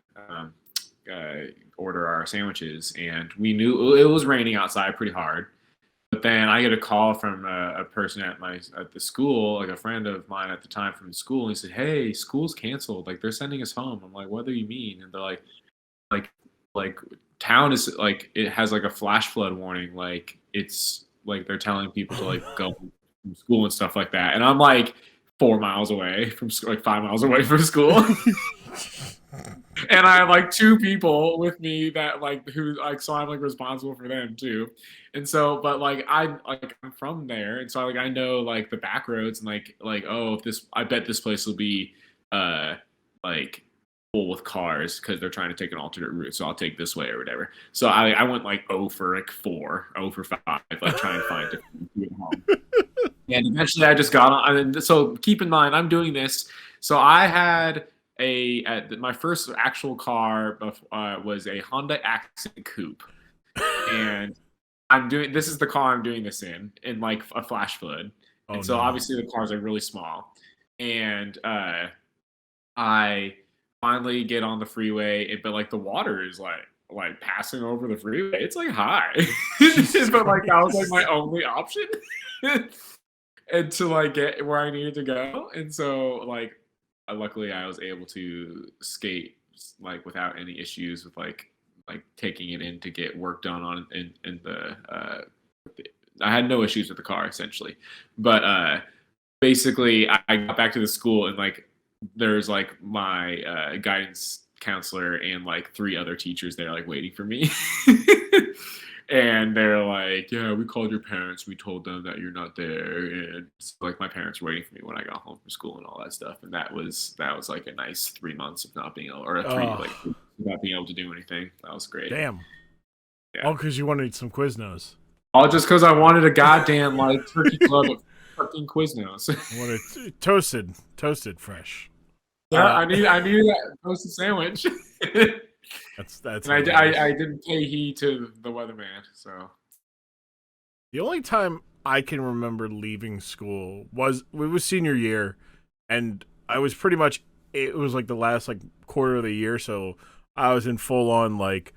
order our sandwiches, and we knew it was raining outside pretty hard. But then I get a call from a person at the school, like a friend of mine at the time from the school, and he said, "Hey, school's canceled. Like they're sending us home." I'm like, "What do you mean?" And they're like town is like it has like a flash flood warning. Like it's like they're telling people to like go from school and stuff like that. And I'm like 4 miles away from like 5 miles away from school. And I have like 2 people with me that like who like so I'm like responsible for them too. And so but like I'm from there, and so like I know like the back roads and like oh, if this I bet this place will be like full with cars because they're trying to take an alternate route, so I'll take this way or whatever. So I went like 0 for like 4, 0 for 5, like trying to find different home. And eventually I just got on. And so keep in mind I'm doing this. So I had my first actual car was a Honda Accent Coupe, and this is the car I'm doing this in like a flash flood. Oh, and so no. obviously the car's like really small, and I finally get on the freeway, but like the water is like passing over the freeway. It's like high, but like that was like my only option, and to like get where I needed to go. And so like luckily I was able to skate like without any issues with like taking it in to get work done on in the I had no issues with the car essentially. But basically I got back to the school, and like there's like my guidance counselor and like 3 other teachers there like waiting for me. And they're like, yeah, we called your parents. We told them that you're not there. And so, like my parents were waiting for me when I got home from school and all that stuff. And that was like a nice 3 months of not being able, or not being able to do anything. That was great. Damn. Yeah. All because you wanted some Quiznos. All just because I wanted a goddamn like turkey club of fucking Quiznos. I wanted toasted fresh. Yeah, I need that toasted sandwich. That's. And I didn't pay heed to the weatherman, so. The only time I can remember leaving school was senior year, and I was pretty much, it was like the last like quarter of the year, so I was in full on like,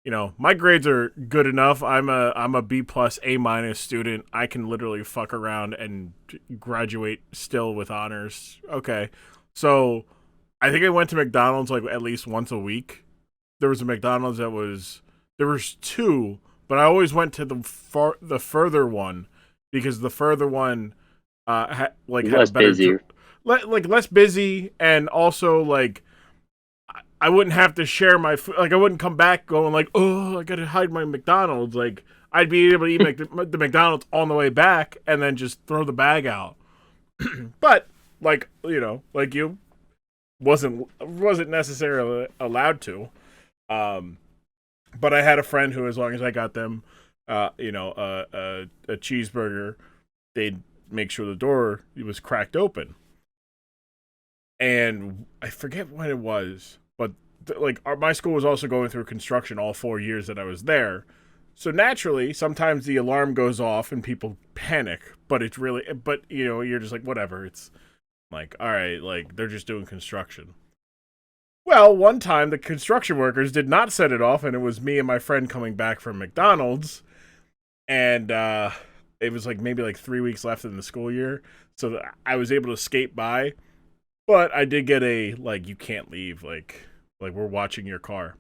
you know, my grades are good enough. I'm a B+, A- student. I can literally fuck around and graduate still with honors. Okay, so I think I went to McDonald's like at least once a week. There was a McDonald's there was 2, but I always went to the further one because the further one had less a better busy. less busy, and also like I wouldn't have to share my food. Like I wouldn't come back going like, oh, I gotta hide my McDonald's. Like I'd be able to eat the McDonald's on the way back and then just throw the bag out. But like, you know, like you wasn't necessarily allowed to. But I had a friend who, as long as I got them, a cheeseburger, they'd make sure the door was cracked open. And I forget when it was, but my school was also going through construction all 4 years that I was there. So naturally, sometimes the alarm goes off and people panic, but you know, you're just like, whatever. It's like, all right, like they're just doing construction. Well, one time the construction workers did not set it off, and it was me and my friend coming back from McDonald's, and it was like maybe like 3 weeks left in the school year, so I was able to skate by, but I did get a like, you can't leave, like we're watching your car,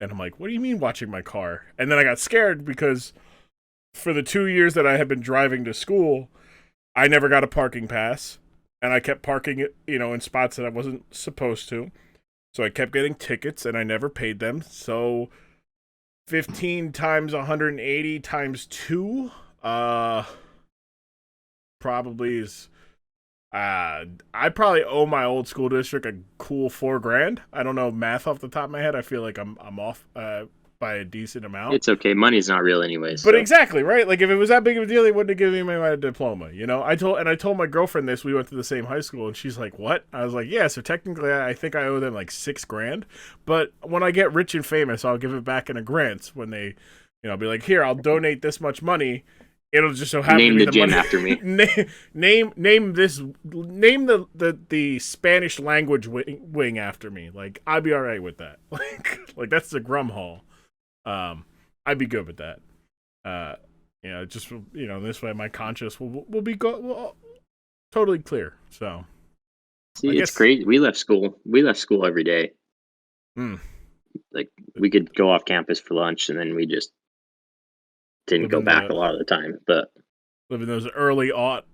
and I'm like, what do you mean watching my car? And then I got scared because for the 2 years that I had been driving to school, I never got a parking pass, and I kept parking, you know, in spots that I wasn't supposed to. So I kept getting tickets, and I never paid them. So 15 times 180 times 2 probably is... I probably owe my old school district a cool $4,000. I don't know math off the top of my head. I feel like I'm off by a decent amount. It's okay. Money's not real anyways. But exactly, right? Like if it was that big of a deal, they wouldn't have given me my diploma. You know, I told my girlfriend this. We went to the same high school, and she's like, "What?" I was like, "Yeah." So technically, I think I owe them like $6,000. But when I get rich and famous, I'll give it back in a grant. When they, you know, be like, "Here, I'll donate this much money." It'll just so happen name to be the the gym money. after me. name the Spanish language wing after me. Like I'd be all right with that. Like that's the Grum Hall. I'd be good with that. You know, just, you know, this way my conscience will be totally clear. So, see, it's great. We left school every day. like we could go off campus for lunch, and then we just didn't go back a lot of the time. But living those early aughts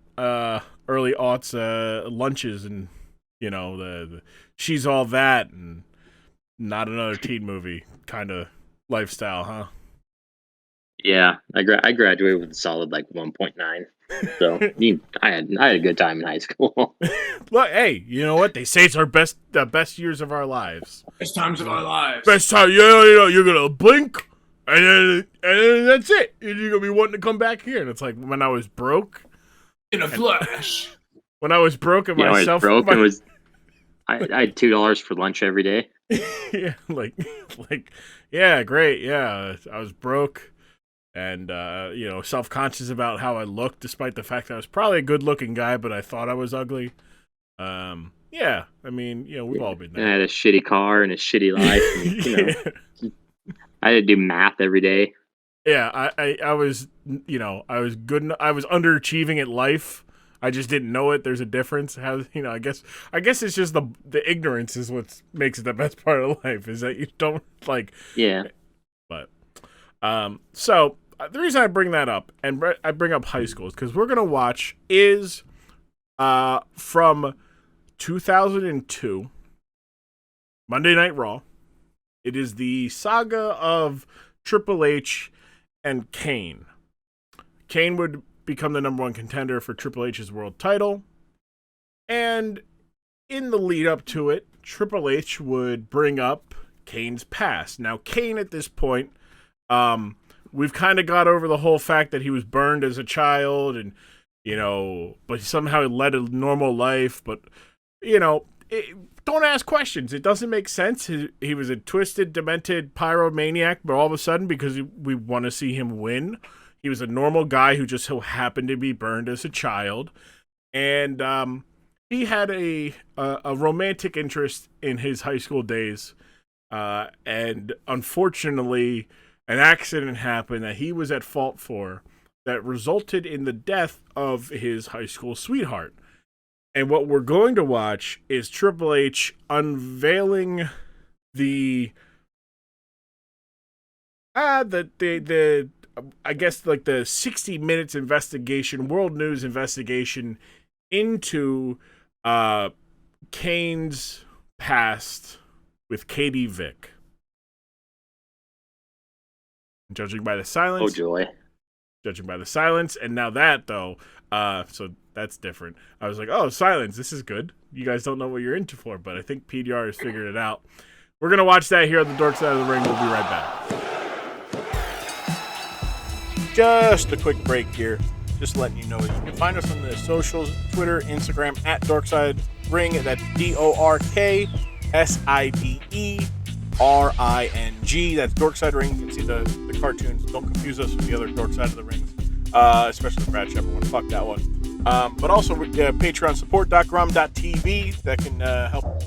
lunches, and the She's All That and Not Another Teen Movie kind of lifestyle, huh? yeah, I graduated with a solid 1.9. So I had a good time in high school. Look, hey, you know what? They say it's the best years of our lives. Best times of our lives. Best time, you're gonna blink, and then that's it. You're gonna be wanting to come back here. And it's like when I was broke. In a flash. When I was broke and myself. I was broke. I had $2 for lunch every day. Yeah, yeah, great, yeah. I was broke. And, self-conscious about how I looked, despite the fact that I was probably a good-looking guy, but I thought I was ugly. Yeah, I mean, we've all been there. I had a shitty car and a shitty life. And, I had to do math every day. Yeah, I was, I was good. I was underachieving at life. I just didn't know it. There's a difference. How, I guess it's just the ignorance is what makes it the best part of life, is that you don't Yeah. But, so the reason I bring that up and I bring up high school is because we're gonna watch from 2002 Monday Night Raw. It is the saga of Triple H and Kane. Kane would become the number one contender for Triple H's world title, and in the lead up to it, Triple H would bring up Kane's past. Now, Kane at this point, we've kind of got over the whole fact that he was burned as a child and, but somehow he led a normal life. But, don't ask questions. It doesn't make sense. He was a twisted, demented pyromaniac, but all of a sudden, because we want to see him win, he was a normal guy who just so happened to be burned as a child. And he had a romantic interest in his high school days. And unfortunately, an accident happened that he was at fault for that resulted in the death of his high school sweetheart. And what we're going to watch is Triple H unveiling the I guess the 60 minutes investigation, world news investigation into Kane's past with Katie Vick. Judging by the silence. Oh, joy. Judging by the silence. And now that, though, so that's different. I was like, oh, silence. This is good. You guys don't know what you're into for, but I think PDR has figured it out. We're going to watch that here on the Dork Side of the Ring. We'll be right back. Just a quick break here. Just letting you know you can find us on the socials, Twitter, Instagram, at Dorkside Ring. That's DORKSIDERING. That's Dorkside Ring. You can see the cartoons. Don't confuse us with the other Dork Side of the Rings, especially the Brad Shepard one. Fuck that one. But also Patreon support.grum.tv that can help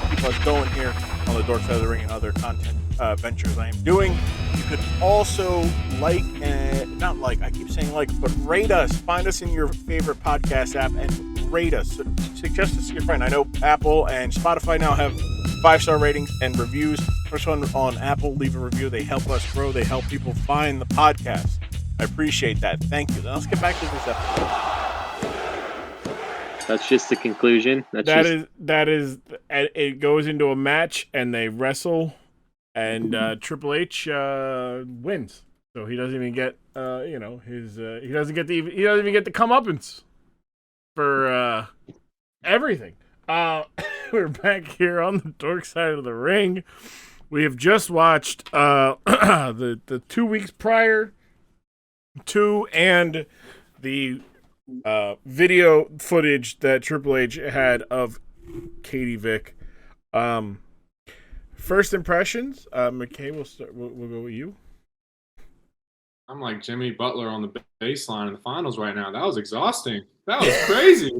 keep us going here on the Dork Side of the Ring and other content ventures I am doing. You could also I keep saying but rate us. Find us in your favorite podcast app and rate us. Suggest us to your friend. I know Apple and Spotify now have 5-star ratings and reviews. First one on Apple, leave a review. They help us grow. They help people find the podcast. I appreciate that. Thank you. Now let's get back to this episode. That's just the conclusion. That is. It goes into a match and they wrestle, and Triple H wins. So he doesn't even get he doesn't even get the comeuppance for everything. We're back here on the Dork Side of the Ring. We have just watched the 2 weeks prior to and the video footage that Triple H had of Katie Vick. First impressions, McKay, we'll go with you. I'm like Jimmy Butler on the baseline in the finals right now. That was exhausting. That was crazy.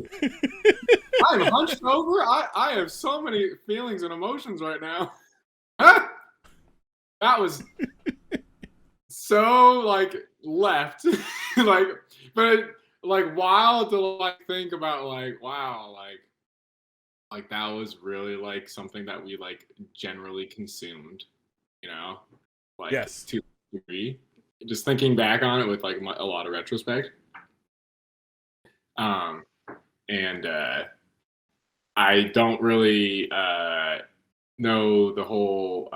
I'm hunched over. I have so many feelings and emotions right now. That was so left. But wild to think about wow, like that was really like something that we like generally consumed, like Yes. 2, 3. Just thinking back on it with like a lot of retrospect. And I don't really know the whole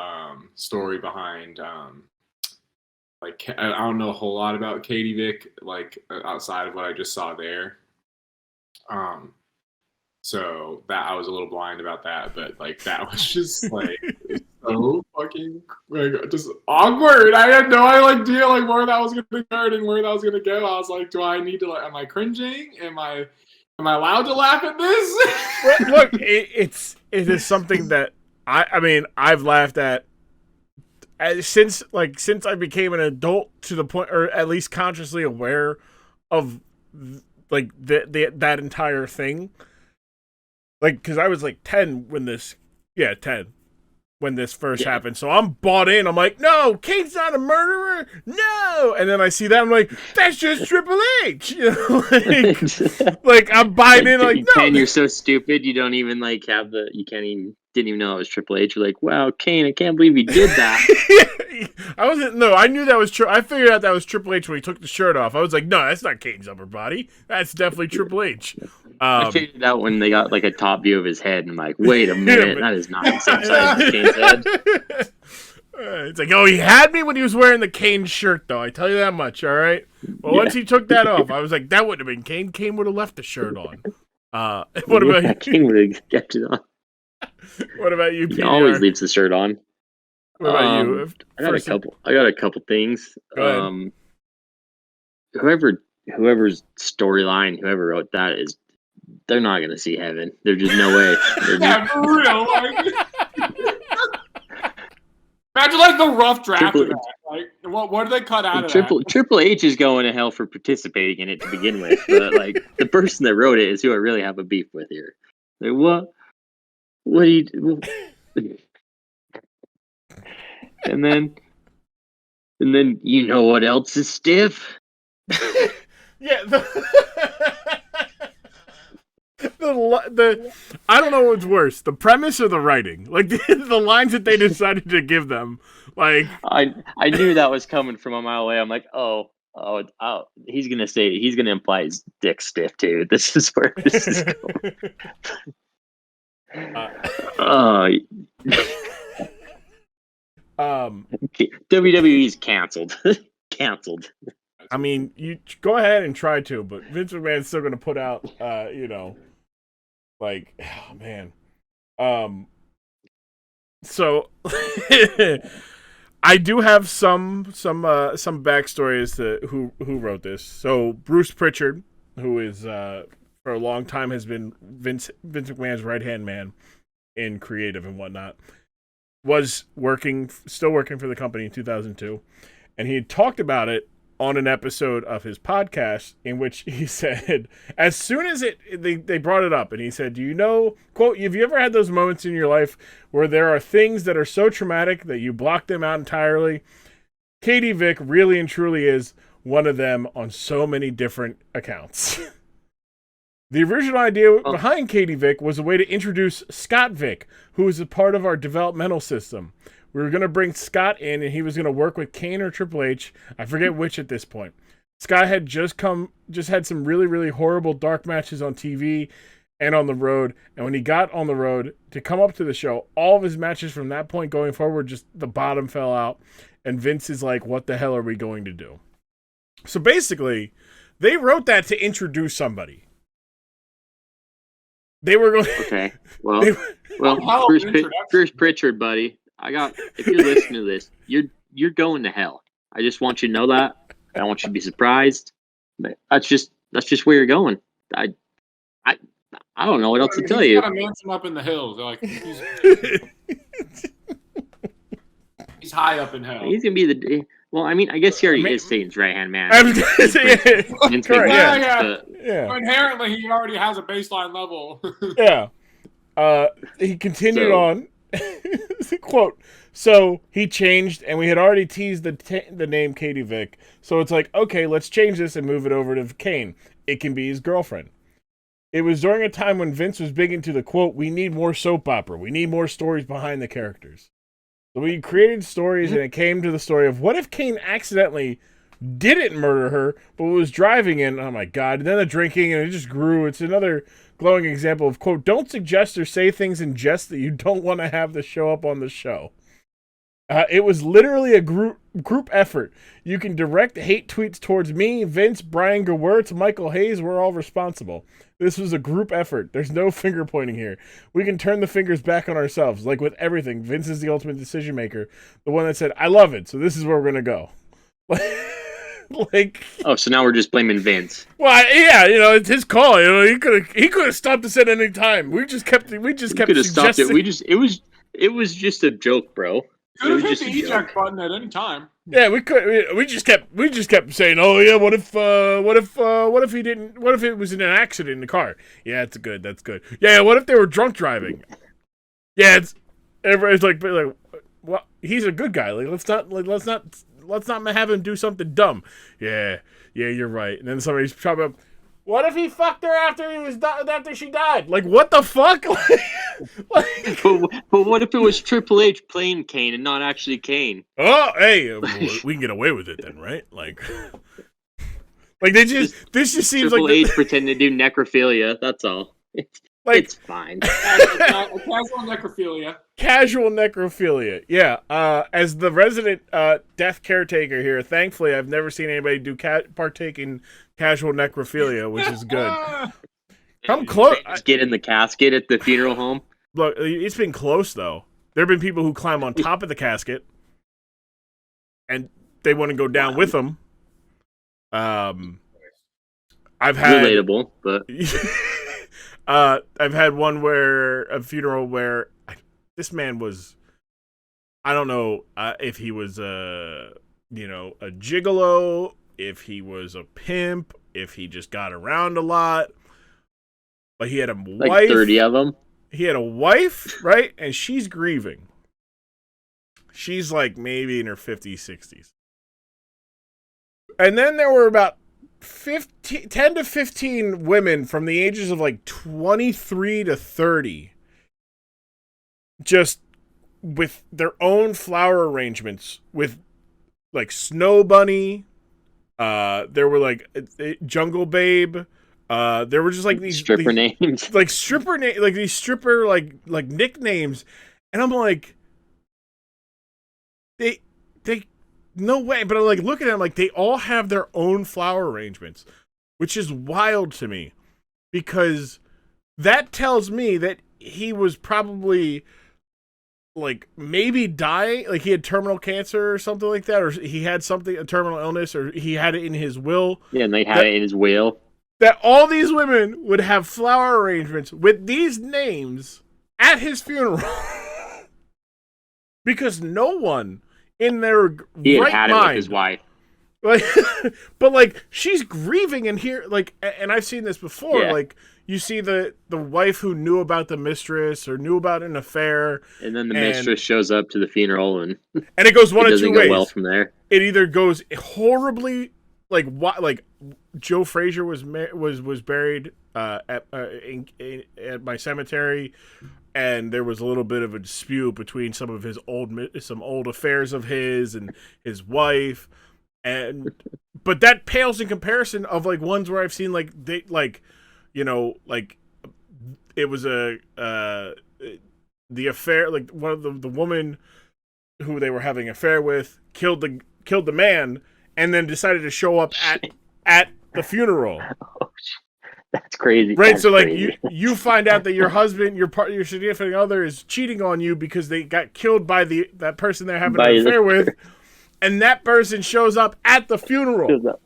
story behind like I don't know a whole lot about Katie Vick, like outside of what I just saw there. So that I was a little blind about that, but like that was just like so fucking like just awkward. I had no idea like where that was gonna start and where that was gonna go. I was like, do I need to like? Am I cringing? Am I allowed to laugh at this? Look, it is something that I mean I've laughed at since I became an adult to the point, or at least consciously aware of like that entire thing. Like, because I was like 10 when this first happened. So I'm bought in. I'm like, no, Kane's not a murderer. No. And then I see that. I'm like, that's just Triple H. Like I'm buying in. Like, no. Kane, you're so stupid. You don't even like have didn't even know it was Triple H. You're like, wow, Kane, I can't believe he did that. I knew that was true. I figured out that was Triple H when he took the shirt off. I was like, no, that's not Kane's upper body. That's definitely Triple H. I figured it out when they got like a top view of his head, and I'm like, wait a minute, that is not the same size as Kane's head. It's like, oh, he had me when he was wearing the Kane shirt, though. I tell you that much, all right? But once he took that off, I was like, that wouldn't have been Kane. Kane would have left the shirt on. What about you? Kane would have kept it on. What about you, He Peter? always leaves the shirt on. What about you? I got a couple things. Go ahead. Whoever's storyline, whoever wrote that they're not gonna see heaven. There's just no way. Yeah, for real. Like, imagine like the rough draft of that. Like, what did they cut out of that? Triple H is going to hell for participating in it to begin with, but like the person that wrote it is who I really have a beef with here. Like, what? What do you do? And then you know what else is stiff? Yeah. I don't know what's worse, the premise or the writing. Like the lines that they decided to give them. Like I knew that was coming from a mile away. I'm like, oh, he's gonna imply his dick stiff too. This is where this is going. WWE's canceled. Canceled. I mean, you go ahead and try to, but Vince McMahon's still going to put out, like, oh man. So I do have some backstory as to who wrote this. So Bruce Pritchard, who is for a long time has been Vince McMahon's right-hand man in creative and whatnot, was still working for the company in 2002, and he had talked about it on an episode of his podcast in which he said, as soon as they brought it up, and he said, do you know, quote, have you ever had those moments in your life where there are things that are so traumatic that you block them out entirely? Katie Vick really and truly is one of them on so many different accounts. The original idea behind Katie Vick was a way to introduce Scott Vick, who is a part of our developmental system. We were going to bring Scott in, and he was going to work with Kane or Triple H. I forget which at this point. Scott had just had some really, really horrible dark matches on TV and on the road. And when he got on the road to come up to the show, all of his matches from that point going forward, just the bottom fell out. And Vince is like, what the hell are we going to do? So basically, they wrote that to introduce somebody. They were going. Okay. Well, Bruce Pritchard, buddy. If you're listening to this, you're going to hell. I just want you to know that. I don't want you to be surprised. But that's just where you're going. I don't know what else to tell you. He's got a mansion up in the hills. Like he's high up in hell. He's gonna be the. Well, I mean, I guess he already is Satan's right-hand man. I was going to say, yeah. Inherently, he already has a baseline level. Yeah. He continued on. Quote, so he changed, and we had already teased the name Katie Vick. So it's like, okay, let's change this and move it over to Kane. It can be his girlfriend. It was during a time when Vince was big into the quote, "We need more soap opera. We need more stories behind the characters." So we created stories, and it came to the story of what if Kane accidentally didn't murder her, but was driving in, oh my god, and then the drinking, and it just grew. It's another glowing example of, quote, don't suggest or say things in jest that you don't want to have to show up on the show. It was literally a group effort. You can direct hate tweets towards me, Vince, Brian Gewirtz, Michael Hayes. We're all responsible. This was a group effort. There's no finger pointing here. We can turn the fingers back on ourselves. Like with everything, Vince is the ultimate decision maker. The one that said, I love it, so this is where we're going to go. Like, oh, so now we're just blaming Vince. Well, yeah, it's his call. He could have stopped us at any time. We just kept could have stopped it. It was just a joke, bro. Could have hit the eject button at any time. Yeah, we could. We just kept saying, "Oh yeah, what if he didn't? What if it was in an accident in the car? Yeah, that's good. Yeah, what if they were drunk driving? Yeah, everybody's like, well, he's a good guy. Like, let's not have him do something dumb. Yeah, you're right. And then somebody's talking about, what if he fucked her after she died? Like, what the fuck? But what if it was Triple H playing Kane and not actually Kane? Oh, hey, we can get away with it then, right? Like this just seems Triple like H pretending to do necrophilia. That's all. It's fine. Casual necrophilia. Casual necrophilia. Yeah. As the resident death caretaker here, thankfully, I've never seen anybody partake in casual necrophilia, which is good. Come close. Just get in the casket at the funeral home. Look, it's been close though. There have been people who climb on top of the casket, and they want to go down with them. I've had relatable, but. I've had a funeral where this man was, I don't know if he was a gigolo, if he was a pimp, if he just got around a lot, but he had a wife. Like 30 of them? He had a wife, right? And she's grieving. She's like maybe in her 50s, 60s. And then there were about 10 to 15 women from the ages of like 23 to 30 just with their own flower arrangements with like Snow Bunny, there were like Jungle Babe, there were just like these stripper names, like these stripper like nicknames, and I'm like, they no way. But I'm like looking at them like they all have their own flower arrangements, which is wild to me, because that tells me that he was probably like maybe dying, like he had terminal cancer or something like that, or he had a terminal illness, or he had it in his will. Yeah, and they had it in his will. That all these women would have flower arrangements with these names at his funeral. Because no one in their he right had mind, it with his wife. Like, but like she's grieving, and here, like, and I've seen this before. Yeah. Like, you see the wife who knew about the mistress or knew about an affair, and then the mistress shows up to the funeral, and it goes one of two ways. Well from there, it either goes horribly, like Joe Frazier was buried at my cemetery. And there was a little bit of a dispute between some of his old affairs of his and his wife, but that pales in comparison of like ones where I've seen like they like, like it was the affair, like one of the woman who they were having an affair with killed the man and then decided to show up at the funeral. That's crazy. Right, That's so like crazy. you find out that your husband, your significant other, is cheating on you because they got killed by that person they're having an affair with, and that person shows up at the funeral.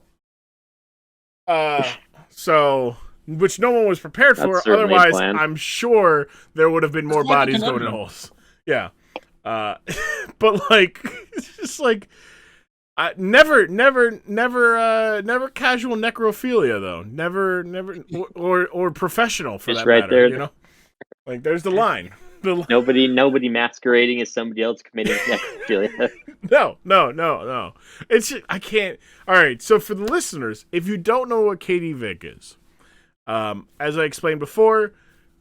So which no one was prepared for. Otherwise, I'm sure there would have been more bodies going in holes. Yeah, but like it's just like. Never casual necrophilia though. Never, or professional for it's that right matter. There. Like there's the line. Nobody masquerading as somebody else committing necrophilia. No. It's just, I can't. All right. So for the listeners, if you don't know what Katie Vick is, As I explained before,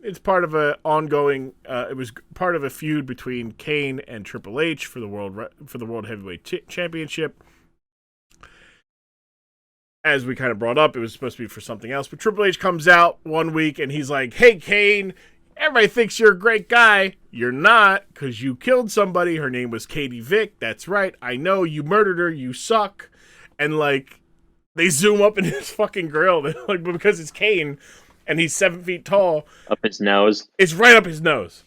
it's part of a ongoing. It was part of a feud between Kane and Triple H for the world heavyweight championship. As we kind of brought up, it was supposed to be for something else. But Triple H comes out one week and he's like, "Hey, Kane, everybody thinks you're a great guy. You're not, because you killed somebody. Her name was Katie Vick. That's right. I know. You murdered her. You suck." And, like, they zoom up in his fucking grill. Like, because it's Kane and he's 7 feet tall. Up his nose. It's right up his nose.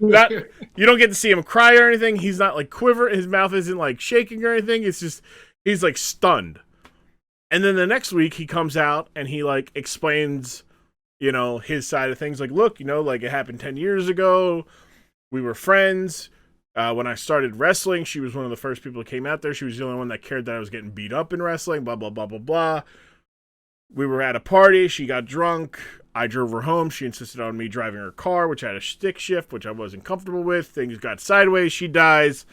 Not, you don't get to see him cry or anything. He's not, like, quiver. His mouth isn't, like, shaking or anything. It's just, he's, like, stunned. And then the next week he comes out and he, like, explains, you know, his side of things. Like, look, you know, like, it happened 10 years ago. We were friends. When I started wrestling, she was one of the first people that came out there. She was the only one that cared that I was getting beat up in wrestling, blah, blah, blah, blah, blah. We were at a party. She got drunk. I drove her home. She insisted on me driving her car, which had a stick shift, which I wasn't comfortable with. Things got sideways. She dies.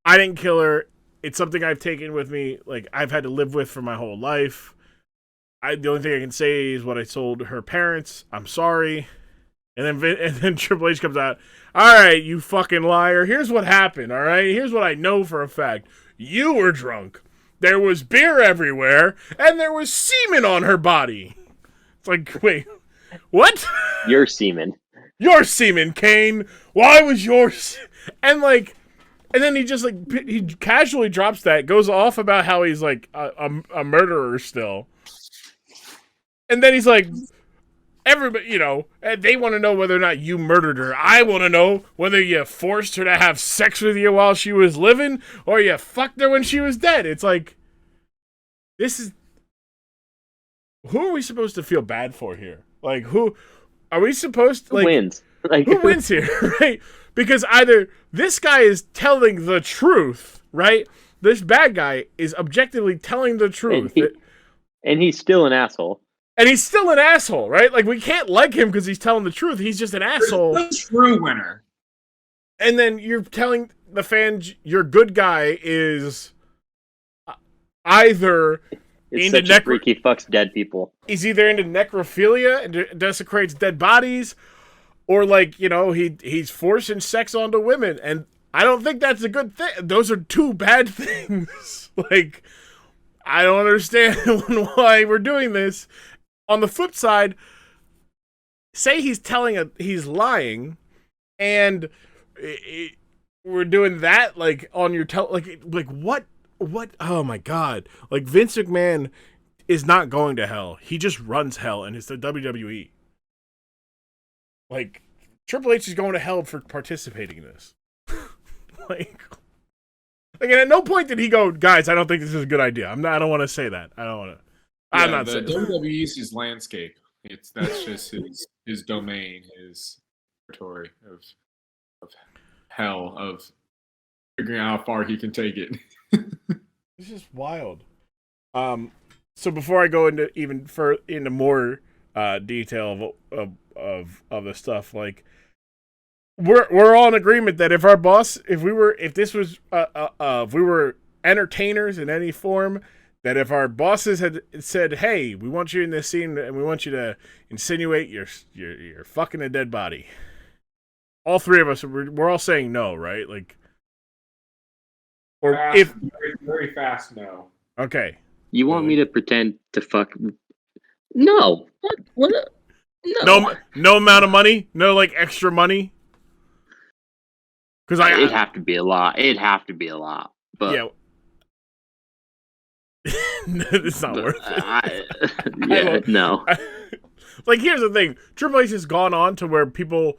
I didn't kill her. It's something I've taken with me, like, I've had to live with for my whole life. The only thing I can say is what I told her parents. I'm sorry. And then Triple H comes out. All right, you fucking liar. Here's what happened, all right? Here's what I know for a fact. You were drunk. There was beer everywhere, and there was semen on her body. It's like, wait, what? Your semen. Your semen, Kane. Why was yours? And, like... And then he just, like, he casually drops that, goes off about how he's, like, a murderer still. And then he's like, everybody, you know, they want to know whether or not you murdered her. I want to know whether you forced her to have sex with you while she was living or you fucked her when she was dead. It's like, this is... Who are we supposed to feel bad for here? Like, who... Are we supposed to, like... Who wins? Like, who wins here, right? Because either this guy is telling the truth, right? This bad guy is objectively telling the truth. And he's still an asshole. And he's still an asshole, right? Like, we can't like him because he's telling the truth. He's just an asshole. The true winner. And then you're telling the fans your good guy is either... It's such a freak, he fucks dead people. He's either into necrophilia and desecrates dead bodies, or, like, you know, he's forcing sex onto women. And I don't think that's a good thing. Those are two bad things. Like, I don't understand why we're doing this. On the flip side, say he's lying, and we're doing that, like, on your like what? What? Oh my God! Like, Vince McMahon is not going to hell. He just runs hell, and it's the WWE. Like, Triple H is going to hell for participating in this. like, and at no point did he go, "Guys, I don't think this is a good idea." I don't want to say that. I don't want to. I'm not saying WWE is his landscape. That's just his domain, his territory of hell, of figuring out how far he can take it. This is wild. So before I go into more detail of the stuff, like, we're all in agreement that if we were entertainers in any form, that if our bosses had said, "Hey, we want you in this scene and we want you to insinuate you're fucking a dead body," all three of us we're all saying no, right? Like, or fast, very fast, no. Okay. You want me to pretend to fuck? No. What? No. No amount of money. No, like, extra money. Because it'd have to be a lot. It'd have to be a lot. But yeah. It's not worth it. No. Like, here's the thing. Triple H has gone on to where people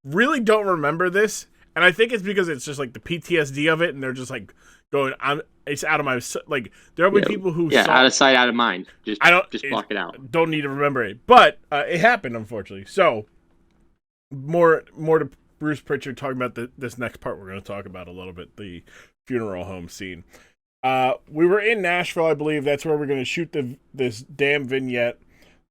really don't remember this, and I think it's because it's just, like, the PTSD of it, and they're just, like, going, it's out of my, like, there'll be people who saw, out of sight, out of mind. Just block it out. Don't need to remember it. But it happened, unfortunately. So, more to Bruce Pritchard talking about this next part we're going to talk about a little bit, the funeral home scene. We were in Nashville, I believe. That's where we're going to shoot this damn vignette.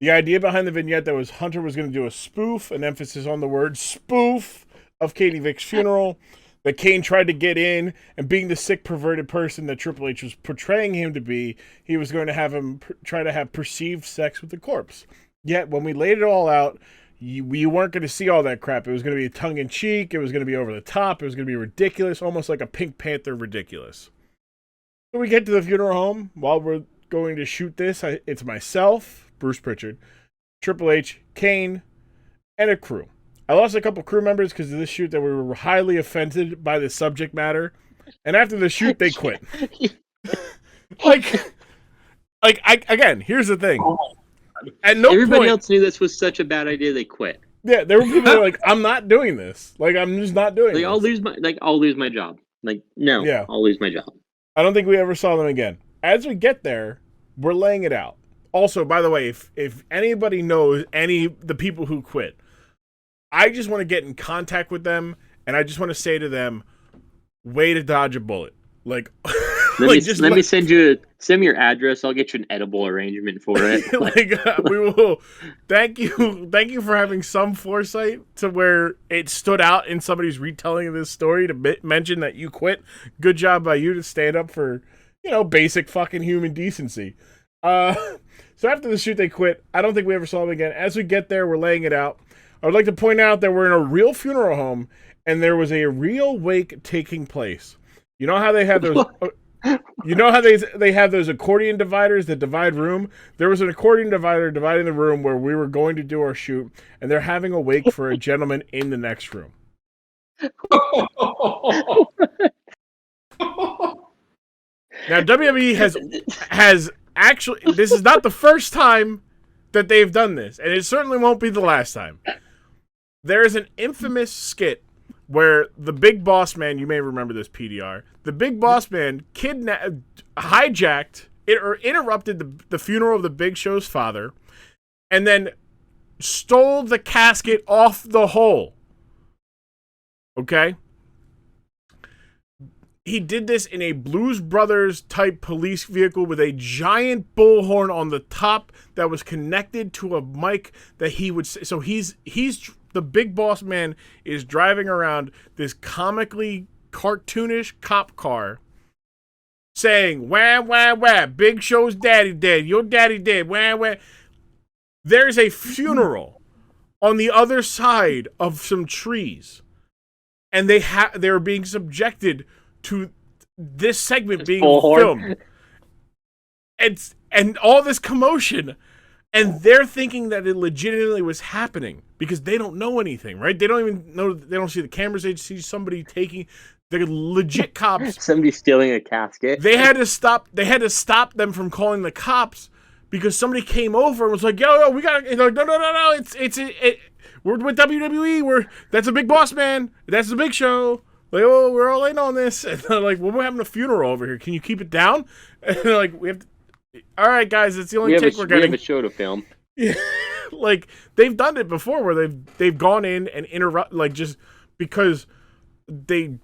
The idea behind the vignette that was Hunter was going to do a spoof, an emphasis on the word spoof, of Katie Vick's funeral. That Kane tried to get in, and being the sick, perverted person that Triple H was portraying him to be, he was going to have him try to have perceived sex with the corpse. Yet when we laid it all out, we weren't going to see all that crap. It was going to be tongue in cheek. It was going to be over the top. It was going to be ridiculous, almost like a Pink Panther ridiculous. So we get to the funeral home while we're going to shoot this. It's myself, Bruce Pritchard, Triple H, Kane, and a crew. I lost a couple crew members because of this shoot that we were highly offended by the subject matter. And after the shoot, they quit. Again, here's the thing. At no Everybody point, else knew this was such a bad idea. They quit. Yeah, there were people that were like, I'm not doing this. Like, I'm just not doing Like, this. I'll lose my job. Like, no, Yeah. I'll lose my job. I don't think we ever saw them again. As we get there, we're laying it out. Also, by the way, if anybody knows the people who quit, I just want to get in contact with them, and I just want to say to them, way to dodge a bullet. Like, let me send me your address. I'll get you an edible arrangement for it. We will. Thank you for having some foresight to where it stood out in somebody's retelling of this story to mention that you quit. Good job by you to stand up for, basic fucking human decency. So after the shoot, they quit. I don't think we ever saw them again. As we get there, we're laying it out. I would like to point out that we're in a real funeral home, and there was a real wake taking place. You know how they have those. You know how they have those accordion dividers that divide room? There was an accordion divider dividing the room where we were going to do our shoot, and they're having a wake for a gentleman in the next room. Now WWE has actually, this is not the first time that they've done this, and it certainly won't be the last time. There is an infamous skit where the Big Boss Man, you may remember this, PDR, the Big Boss Man hijacked or interrupted the funeral of the Big Show's father, and then stole the casket off the hole. Okay? He did this in a Blues Brothers type police vehicle with a giant bullhorn on the top that was connected to a mic that he would say. So he's the Big Boss Man is driving around this comically cartoonish cop car saying, wah, wah, wah, Big Show's daddy dead, your daddy dead, wah, wah. There's a funeral on the other side of some trees, and they're being subjected to this segment being filmed. And all this commotion, and they're thinking that it legitimately was happening because they don't know anything, right? They don't even know, they don't see the cameras, they see somebody taking, they're legit cops. Somebody stealing a casket. They had to stop them from calling the cops because somebody came over and was like, yo, we got to, like, no, we're with WWE, that's a Big Boss Man, that's the Big Show. Like, oh, we're all in on this. And they're like, well, we're having a funeral over here. Can you keep it down? And they're like, we have to. All right, guys, it's the only take we're getting. We have a show to film. Yeah, like they've done it before, where they've gone in and interrupt, like just because they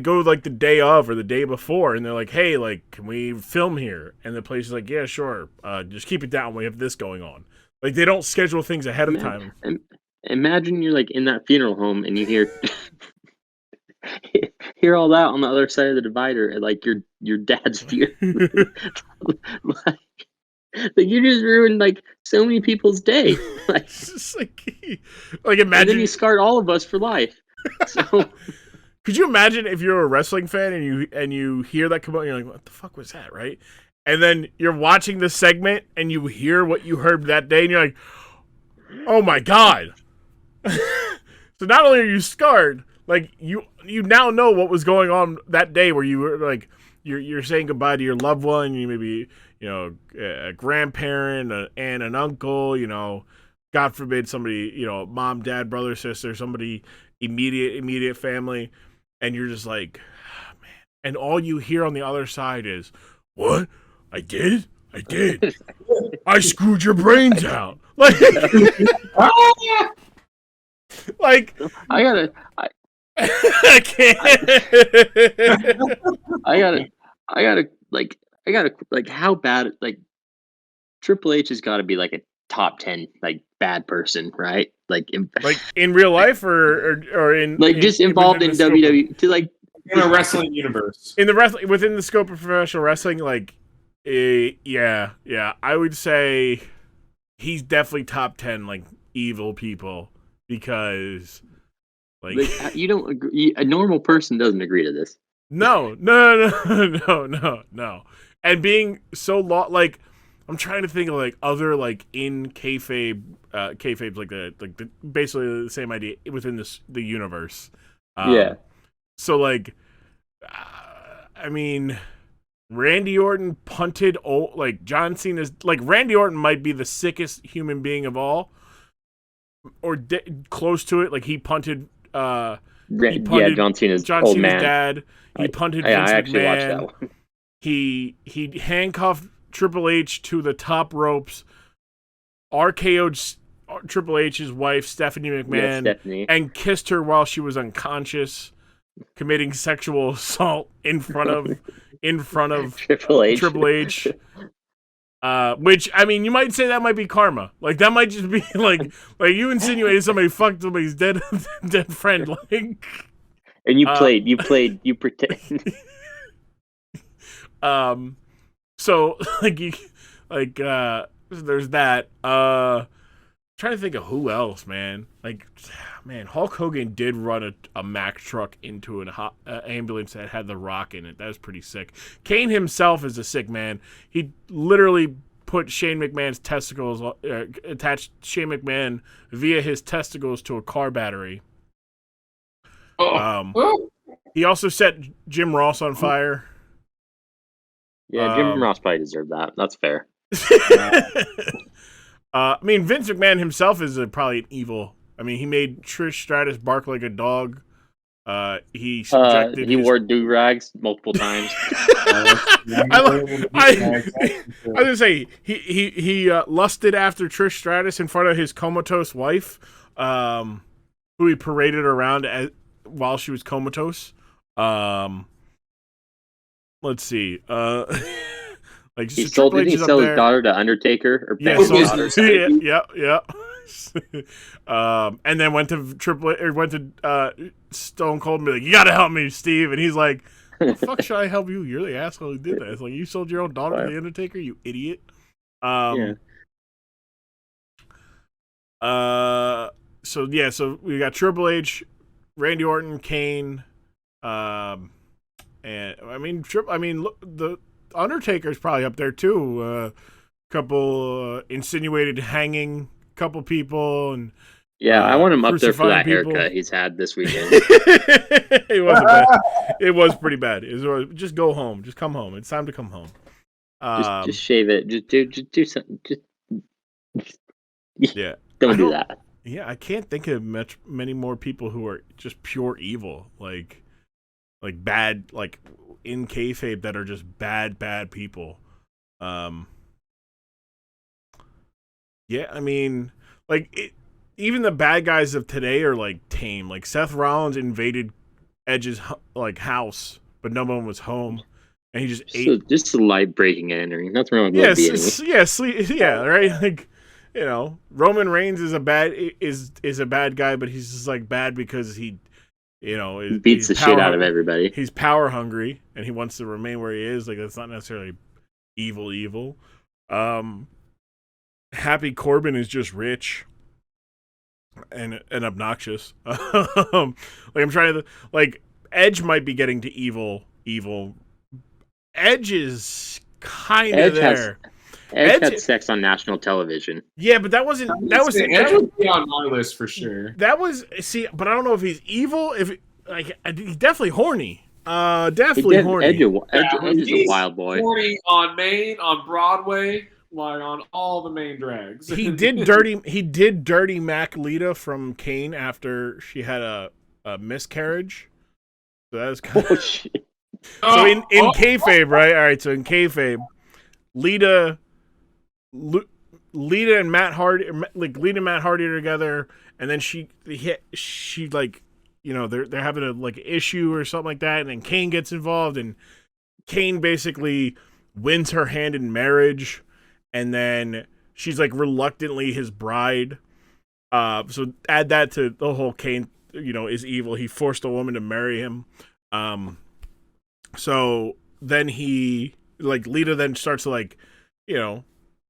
go like the day of or the day before, and they're like, hey, like, can we film here? And the place is like, yeah, sure. Just keep it down. We have this going on. Like they don't schedule things ahead of time. Imagine you're like in that funeral home and you hear all that on the other side of the divider, and like your dad's funeral. like you just ruined like so many people's day. Like, just like imagine, and then you scarred all of us for life. So could you imagine if you're a wrestling fan and you hear that come out and you're like, what the fuck was that, right? And then you're watching the segment and you hear what you heard that day and you're like, oh my god. So not only are you scarred, like you now know what was going on that day, where you were like you're saying goodbye to your loved one. You maybe a grandparent, an aunt, an uncle. God forbid somebody, mom, dad, brother, sister, somebody immediate family, and you're just like, oh, man. And all you hear on the other side is, "What? I did. I screwed your brains out." Like, like I can't. I gotta like how bad, like Triple H has got to be like a top 10 like bad person, right? Like in real life or in like just involved in WWE to like in a wrestling universe, within the scope of professional wrestling. Like, yeah, I would say he's definitely top 10 like evil people because like you don't agree. A normal person doesn't agree to this. no. And being so like I'm trying to think of like other like in kayfabe like the basically the same idea within the universe. Yeah. So like I mean Randy Orton punted like John Cena's like Randy Orton might be the sickest human being of all or close to it. Like he punted John Cena's old man. Dad. He punted Vince I actually McMahon. watched that one. He handcuffed Triple H to the top ropes, RKO'd Triple H's wife, Stephanie McMahon, and kissed her while she was unconscious, committing sexual assault in front of Triple H. Which, I mean, you might say that might be karma. Like, that might just be, like you insinuated somebody fucked somebody's dead friend. Like, and you pretend. So there's that. Trying to think of who else, man. Like, man, Hulk Hogan did run a Mack truck into an ambulance that had The Rock in it. That was pretty sick. Kane himself is a sick man. He literally put Shane McMahon's testicles, attached Shane McMahon via his testicles to a car battery. He also set Jim Ross on fire. Yeah, Jim Ross probably deserved that. That's fair. I mean, Vince McMahon himself is probably an evil. I mean, he made Trish Stratus bark like a dog. He wore do-rags multiple times. I was gonna say he lusted after Trish Stratus in front of his comatose wife, who he paraded around while she was comatose. Let's see. Like he sell his daughter to Undertaker or yeah, and then went to Stone Cold and be like, "You gotta help me, Steve." And he's like, "The fuck should I help you? You're the asshole who did that." It's like, you sold your own daughter to the Undertaker, you idiot. So we got Triple H, Randy Orton, Kane, and look, the Undertaker's probably up there too. Couple insinuated hanging couple people and I want him up there for that haircut he's had this weekend. It wasn't bad. It was pretty bad. It was just go home. Just come home. It's time to come home. Just shave it. Just do something. Don't do that. Yeah, I can't think of many more people who are just pure evil, like bad, like in kayfabe that are just bad people. Yeah, I mean, even the bad guys of today are like tame. Like Seth Rollins invaded Edge's house, but no one was home, and he just ate. Just a light breaking and entering. Nothing wrong with right. Like, you know, Roman Reigns is a bad guy, but he's just like bad because he, you know, beats the shit out of everybody. He's power hungry and he wants to remain where he is. Like, that's not necessarily evil. Happy Corbin is just rich and obnoxious. I'm trying to Edge might be getting to evil. Edge is kind of there. Edge had sex on national television. Yeah, but that wasn't. Edge would be on my list for sure. That was but I don't know if he's evil. If he's definitely horny. Definitely horny. Edge is a wild boy. Horny on Broadway, like on all the main drags. He did dirty Mac Lita from Kane after she had a miscarriage. So that was kind of. Shit. So in kayfabe, right? All right. So in kayfabe, Lita and Matt Hardy, are together, and then she they're having a issue or something like that, and then Kane gets involved, and Kane basically wins her hand in marriage, and then she's reluctantly his bride. So add that to the whole Kane, is evil. He forced a woman to marry him. So then he Lita then starts to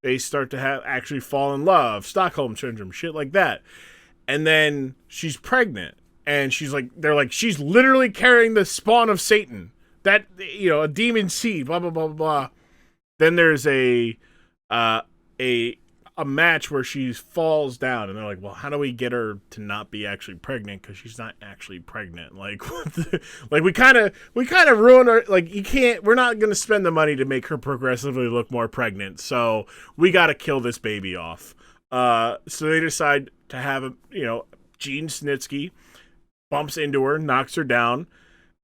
They start to actually fall in love, Stockholm syndrome, shit like that. And then she's pregnant, and they're like, she's literally carrying the spawn of Satan, that, a demon seed, blah blah blah blah blah. Then there's a match where she falls down, and they're like, well, how do we get her to not be actually pregnant, because she's not actually pregnant? Like, we kind of ruin her. Like, we're not gonna spend the money to make her progressively look more pregnant, so we gotta kill this baby off. So they decide to have Gene Snitsky bumps into her, knocks her down,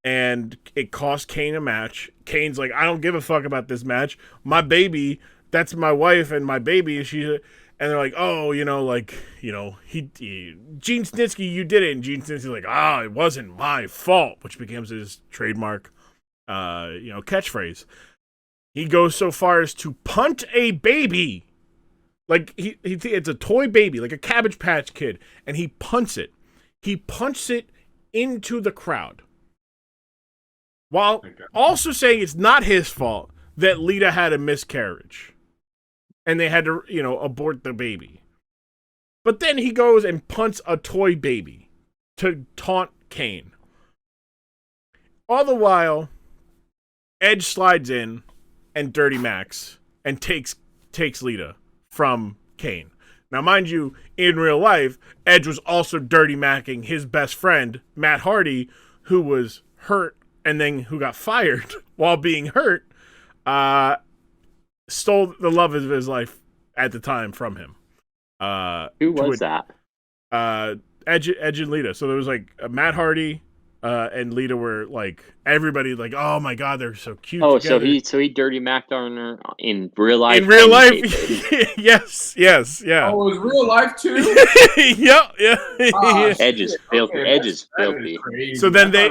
and it costs Kane a match. Kane's like, I don't give a fuck about this match. My baby, that's my wife and my baby. And they're like, oh, Gene Snitsky, you did it. And Gene Snitsky's like, it wasn't my fault, which becomes his trademark, catchphrase. He goes so far as to punt a baby. Like, it's a toy baby, like a Cabbage Patch Kid, and he punts it. He punts it into the crowd, while also saying it's not his fault that Lita had a miscarriage, and they had to, abort the baby. But then he goes and punts a toy baby to taunt Kane. All the while, Edge slides in and Dirty Max and takes Lita from Kane. Now, mind you, in real life, Edge was also dirty macking his best friend, Matt Hardy, who was hurt and then who got fired while being hurt, stole the love of his life at the time from him. Who was that? Edge and Lita. So there was like Matt Hardy, and Lita were like, everybody like, oh my god, they're so cute. Oh, together. so he dirty macked on her in real life. In real life, yes, yeah. Oh, it was real life too. yeah. Edge is filthy. Okay, Edge is filthy. So then they.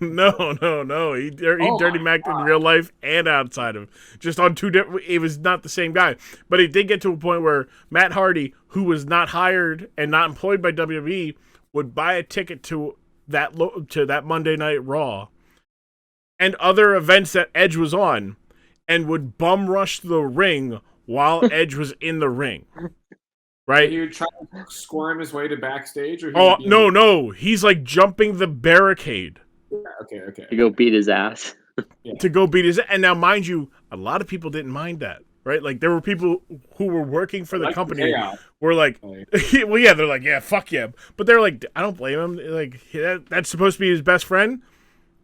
No. He dirty macked in real life and outside of, just on two different. It was not the same guy, but it did get to a point where Matt Hardy, who was not hired and not employed by WWE, would buy a ticket to that Monday Night Raw and other events that Edge was on, and would bum rush the ring while Edge was in the ring. Right? He would try to squirm his way to backstage, or no, he's like jumping the barricade. Okay. To go beat his ass. To go beat his, and now mind you, a lot of people didn't mind that. Right? Like, there were people who were working for the company were like, well, yeah, they're like, yeah, fuck yeah. But they're like, I don't blame him. Like, that's supposed to be his best friend.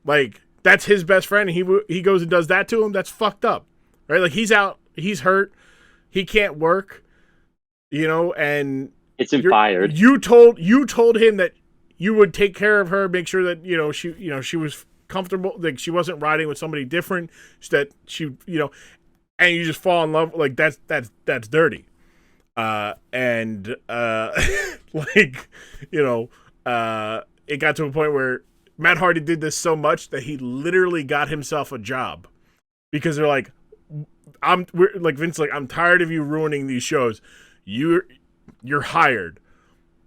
Like, that's his best friend. And he goes and does that to him. That's fucked up. Right? Like, he's out. He's hurt. He can't work. And it's him fired. You told him that you would take care of her, make sure that, she was comfortable. Like, she wasn't riding with somebody different, so that she, and you just fall in love. Like, that's dirty. It got to a point where Matt Hardy did this so much that he literally got himself a job, because they're like, Vince, like, I'm tired of you ruining these shows. You're hired,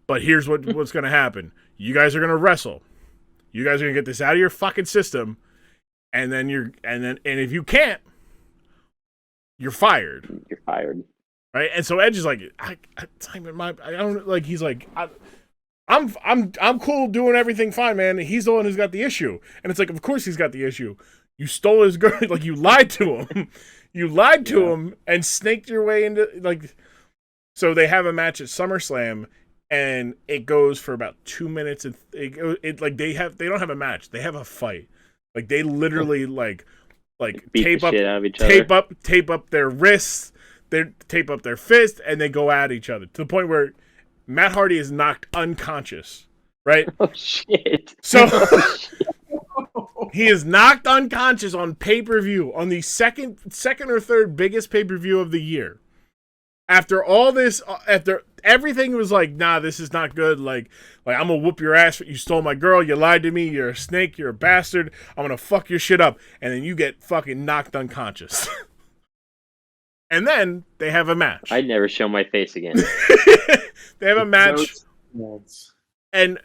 but here's what's going to happen. You guys are going to wrestle. You guys are going to get this out of your fucking system, and if you can't, you're fired. You're fired. Right? And so Edge is like, he's like, I'm cool doing everything fine, man. He's the one who's got the issue. And it's like, of course he's got the issue. You stole his girl. Like, you lied to him. You lied to him and snaked your way into, like. So they have a match at SummerSlam, and it goes for about 2 minutes. And they don't have a match. They have a fight. Like, they literally like tape up their wrists, they tape up their fists, and they go at each other to the point where Matt Hardy is knocked unconscious. Right? Oh shit! So he is knocked unconscious on pay-per-view, on the second or third biggest pay-per-view of the year. After all this, after everything was like, nah, this is not good. Like I'm gonna whoop your ass. You stole my girl. You lied to me. You're a snake. You're a bastard. I'm gonna fuck your shit up. And then you get fucking knocked unconscious. And then they have a match. I'd never show my face again. They have a match. And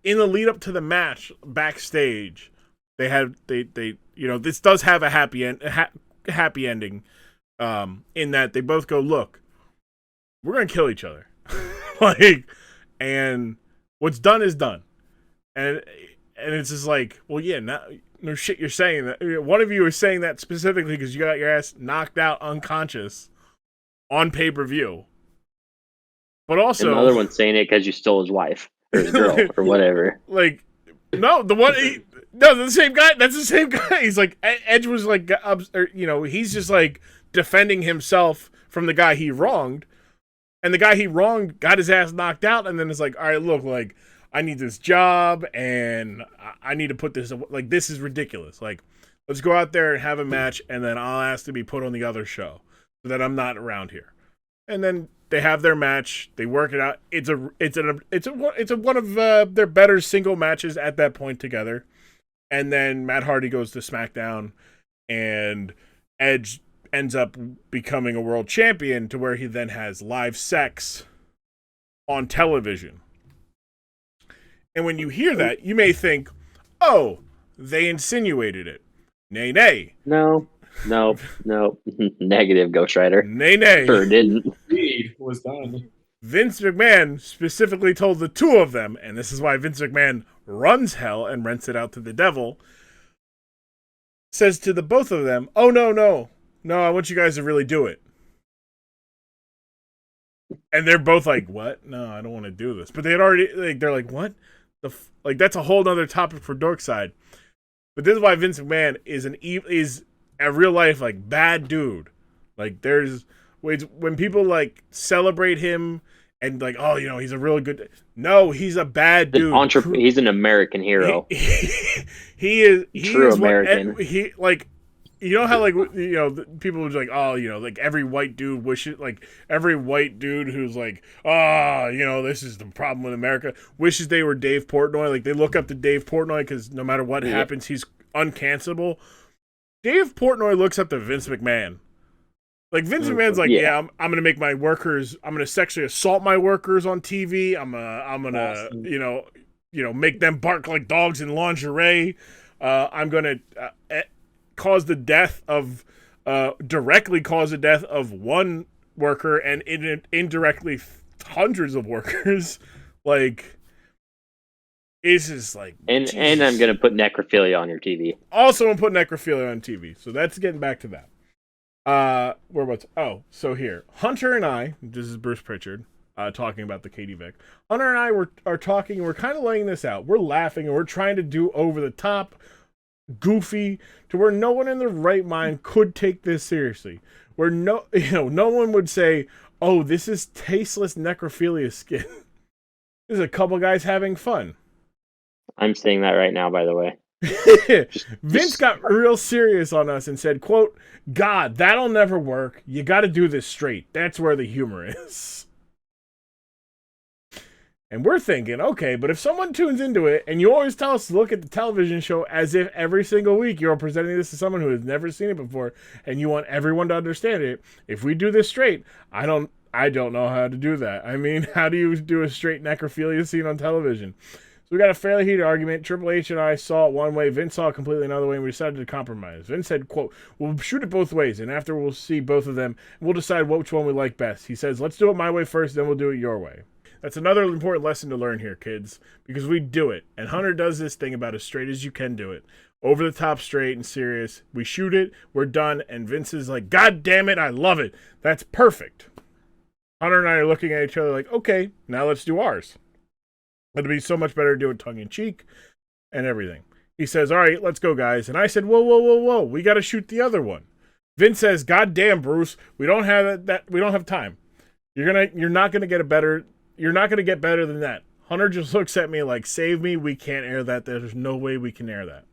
in the lead up to the match, backstage, this does have a happy ending. in that they both go, look, we're going to kill each other. Like, and what's done is done. And it's just like, well, yeah, no shit, you're saying that. One of you is saying that specifically because you got your ass knocked out unconscious on pay-per-view. But also, and the other one's saying it because you stole his wife or his girl or whatever. Like, no, the same guy. That's the same guy. He's like, Edge was like, he's just like defending himself from the guy he wronged. And the guy he wronged got his ass knocked out, and then it's like, all right, look, like, I need this job, and I need to put this, like, this is ridiculous. Like, let's go out there and have a match, and then I'll ask to be put on the other show so that I'm not around here. And then they have their match, they work it out. It's one of their better single matches at that point together. And then Matt Hardy goes to SmackDown, and Edge ends up becoming a world champion to where he then has live sex on television. And when you hear that, you may think, oh, they insinuated it. Nay, nay. No. Negative, Ghost Rider. Nay, nay. Sure didn't. Indeed, was done. Vince McMahon specifically told the two of them, and this is why Vince McMahon runs hell and rents it out to the devil, says to the both of them, oh, no, I want you guys to really do it. And they're both like, what? No, I don't want to do this. But they had already, like, they're like, what? Like, that's a whole other topic for Dorkside. But this is why Vince McMahon is a real life, like, bad dude. Like, when people, like, celebrate him and, like, oh, he's a really good... No, he's a bad dude. He's an American hero. He is... True American. He, like... You know how, like, people would be like, oh, like, every white dude wishes, like, every white dude who's like, oh, this is the problem with America, wishes they were Dave Portnoy. Like, they look up to Dave Portnoy because no matter what happens, he's uncancelable. Dave Portnoy looks up to Vince McMahon. Like, Vince McMahon's like, I'm going to make my workers, I'm going to sexually assault my workers on TV. I'm going to, make them bark like dogs in lingerie. I'm going to... directly cause the death of one worker and indirectly hundreds of workers. Like, it's just like... And I'm going to put necrophilia on your TV. Also, I'm putting necrophilia on TV. So that's getting back to that. So here. Hunter and I, this is Bruce Pritchard, talking about the Katie Vick. Hunter and I are talking, and we're kind of laying this out. We're laughing, and we're trying to do over the top, goofy, to where no one in their right mind could take this seriously. Where no one would say, oh, this is tasteless necrophilia skin. This is a couple guys having fun. I'm saying that right now, by the way. Vince got real serious on us and said, quote, God, that'll never work. You got to do this straight. That's where the humor is. And we're thinking, okay, but if someone tunes into it, and you always tell us to look at the television show as if every single week you're presenting this to someone who has never seen it before, and you want everyone to understand it, if we do this straight, I don't know how to do that. I mean, how do you do a straight necrophilia scene on television? So we got a fairly heated argument. Triple H and I saw it one way. Vince saw it completely another way, and we decided to compromise. Vince said, quote, we'll shoot it both ways, and after we'll see both of them, we'll decide which one we like best. He says, let's do it my way first, then we'll do it your way. That's another important lesson to learn here, kids, because we do it. And Hunter does this thing about as straight as you can do it. Over the top, straight and serious. We shoot it, we're done, and Vince is like, God damn it, I love it. That's perfect. Hunter and I are looking at each other like, okay, now let's do ours. It'd be so much better to do it tongue-in-cheek and everything. He says, all right, let's go, guys. And I said, whoa. We got to shoot the other one. Vince says, God damn, Bruce, we don't have time. You're not going to get better than that. Hunter just looks at me like, save me, we can't air that. There's no way we can air that.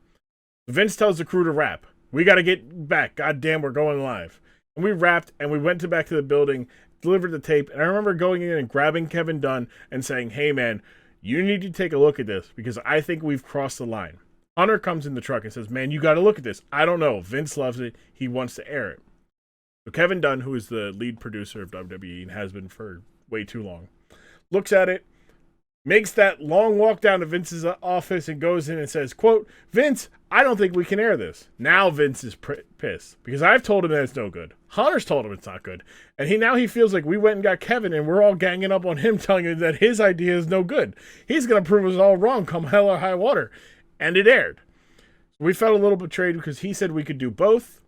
Vince tells the crew to wrap. We got to get back. God damn, we're going live. And we wrapped, and we went back to the building, delivered the tape, and I remember going in and grabbing Kevin Dunn and saying, hey, man, you need to take a look at this because I think we've crossed the line. Hunter comes in the truck and says, man, you got to look at this. I don't know. Vince loves it. He wants to air it. So Kevin Dunn, who is the lead producer of WWE and has been for way too long, looks at it, makes that long walk down to Vince's office and goes in and says, quote, Vince, I don't think we can air this. Now Vince is pissed because I've told him that it's no good. Hunter's told him it's not good. And he feels like we went and got Kevin and we're all ganging up on him telling him that his idea is no good. He's going to prove us all wrong come hell or high water. And it aired. We felt a little betrayed because he said we could do both.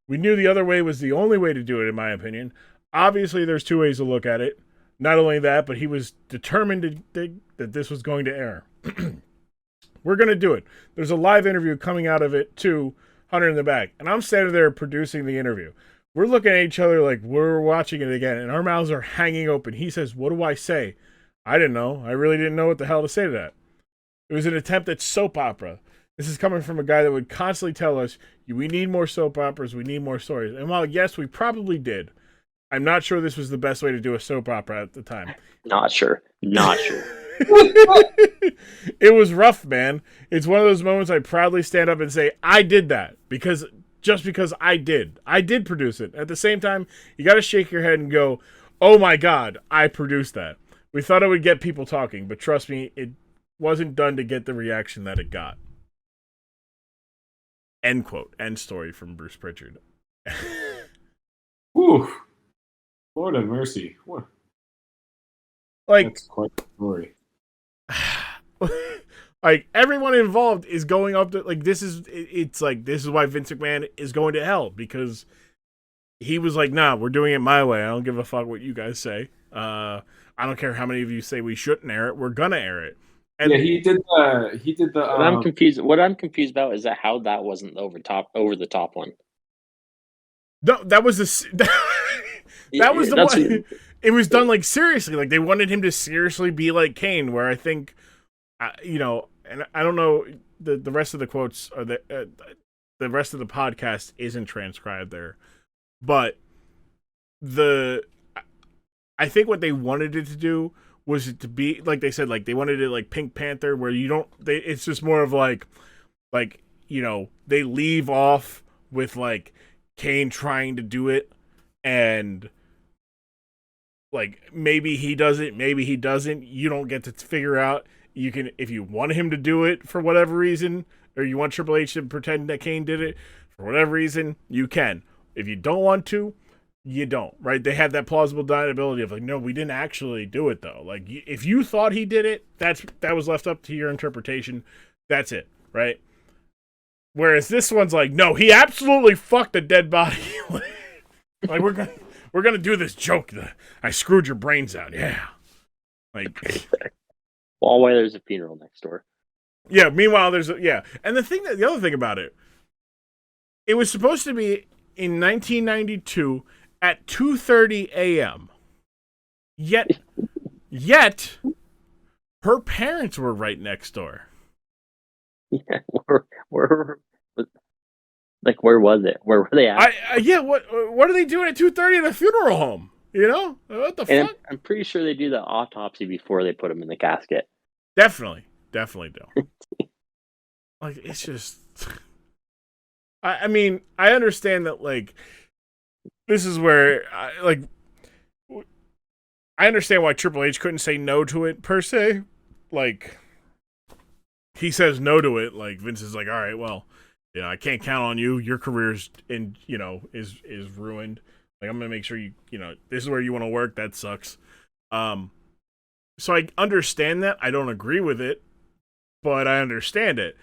We knew the other way was the only way to do it, in my opinion. Obviously, there's two ways to look at it. Not only that, but he was determined that this was going to air. We're going to do it. There's a live interview coming out of it, too, Hunter in the back. And I'm standing there producing the interview. We're looking at each other like we're watching it again, and our mouths are hanging open. He says, what do I say? I didn't know. I really didn't know what the hell to say to that. It was an attempt at soap opera. This is coming from a guy that would constantly tell us, we need more soap operas, we need more stories. And while, yes, we probably did, I'm not sure this was the best way to do a soap opera at the time. Not sure. It was rough, man. It's one of those moments I proudly stand up and say, I did that. Because I did. I did produce it. At the same time, you got to shake your head and go, oh my God, I produced that. We thought it would get people talking, but trust me, it wasn't done to get the reaction that it got. End quote. End story from Bruce Pritchard. Whew. Lord have mercy. What? Like, that's quite a story. Like, everyone involved is going up to, like, this is why Vince McMahon is going to hell, because he was like, nah, we're doing it my way. I don't give a fuck what you guys say. I don't care how many of you say we shouldn't air it. We're gonna air it. And yeah, he did the. What I'm confused. What I'm confused about is that how that wasn't the over the top one. No, that was that was the one. It was done like seriously. Like they wanted him to seriously be like Kane. Where I think, and I don't know the rest of the quotes or the rest of the podcast isn't transcribed there, but I think what they wanted it to do was it to be like they said, like they wanted it like Pink Panther, where it's just more of like they leave off with like Kane trying to do it, and like maybe he does it, maybe he doesn't. You don't get to figure out. You can, if you want him to do it for whatever reason, or you want Triple H to pretend that Kane did it for whatever reason, you can. If you don't want to, you don't, right? They have that plausible deniability of like, no, we didn't actually do it though. Like, if you thought he did it, that was left up to your interpretation. That's it, right? Whereas this one's like, no, he absolutely fucked a dead body. Like we're gonna do this joke that I screwed your brains out, yeah. Like, well, why there's a funeral next door. Yeah. Meanwhile, and the other thing about it, it was supposed to be in 1992. At 2:30 a.m. Yet, her parents were right next door. Yeah, where was it? Where were they at? What are they doing at 2:30 in a funeral home? You know what the fuck? I'm pretty sure they do the autopsy before they put him in the casket. Definitely do. Like, it's just, I mean, I understand that, like. This is where, I understand why Triple H couldn't say no to it, per se. Like, he says no to it, like, Vince is like, all right, well, I can't count on you. Your career's, is ruined. Like, I'm going to make sure this is where you want to work. That sucks. So I understand that. I don't agree with it, but I understand it.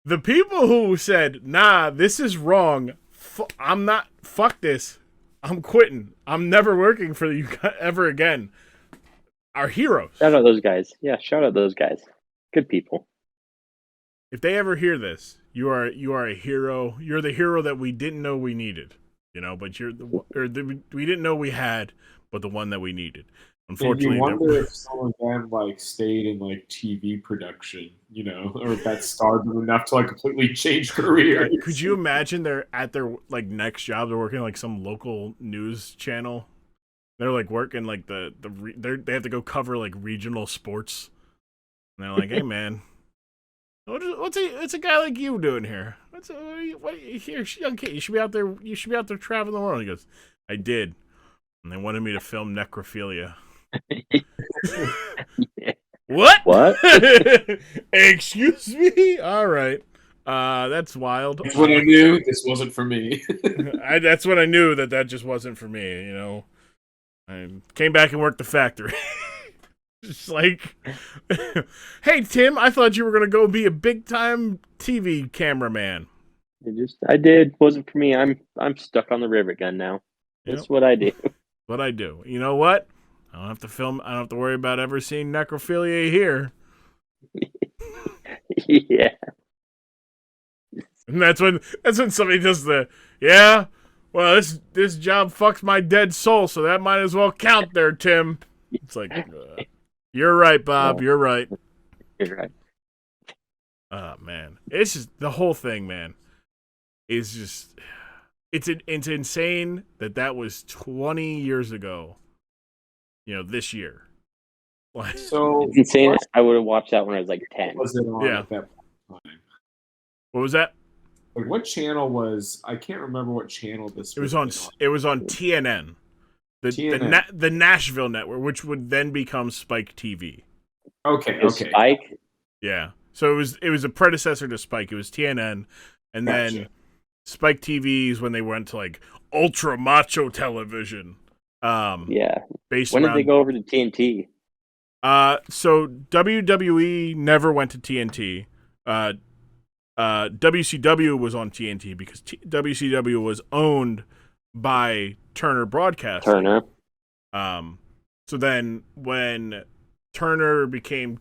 The people who said, nah, this is wrong, fuck this. I'm quitting. I'm never working for you ever again. Our heroes. Shout out those guys. Yeah, shout out those guys. Good people. If they ever hear this, you are a hero. You're the hero that we didn't know we needed. But we didn't know we had, but the one that we needed. Unfortunately, you wonder if some of them stayed in TV production, or if that scarred them enough to completely change careers. Could you imagine they're at their next job? They're working some local news channel. They're working they have to go cover regional sports. And they're like, hey man, what's a guy like you doing here? Here, young kid, you should be out there. You should be out there traveling the world. He goes, I did, and they wanted me to film necrophilia. Yeah. What? What? Excuse me? All right. That's wild. That's when I knew this wasn't for me. That's when I knew that just wasn't for me, you know. I came back and worked the factory. Just like, hey, Tim, I thought you were going to go be a big-time TV cameraman. I did. Wasn't for me. I'm stuck on the river gun now. That's what I do. What I do. You know what? I don't have to film. I don't have to worry about ever seeing necrophilia here. Yeah. And that's when somebody does the, yeah, well, this job fucks my dead soul, so that might as well count there, Tim. It's like, you're right, Bob. Yeah. You're right. You're right. Oh, man. It's just, the whole thing, man, is just, it's insane that was 20 years ago, you know, this year. So It's insane. I would have watched that when I was like 10. was it on at that time? What was that? Like, what channel was? I can't remember what channel this. It was on TNN, the Nashville network, which would then become Spike TV. Okay. Spike. Yeah. So it was a predecessor to Spike. It was TNN, and then Spike TV is when they went to like ultra macho television. Yeah. Based when around, did they go over to TNT? So WWE never went to TNT. WCW was on TNT because WCW was owned by Turner Broadcasting. Turner. So then when Turner became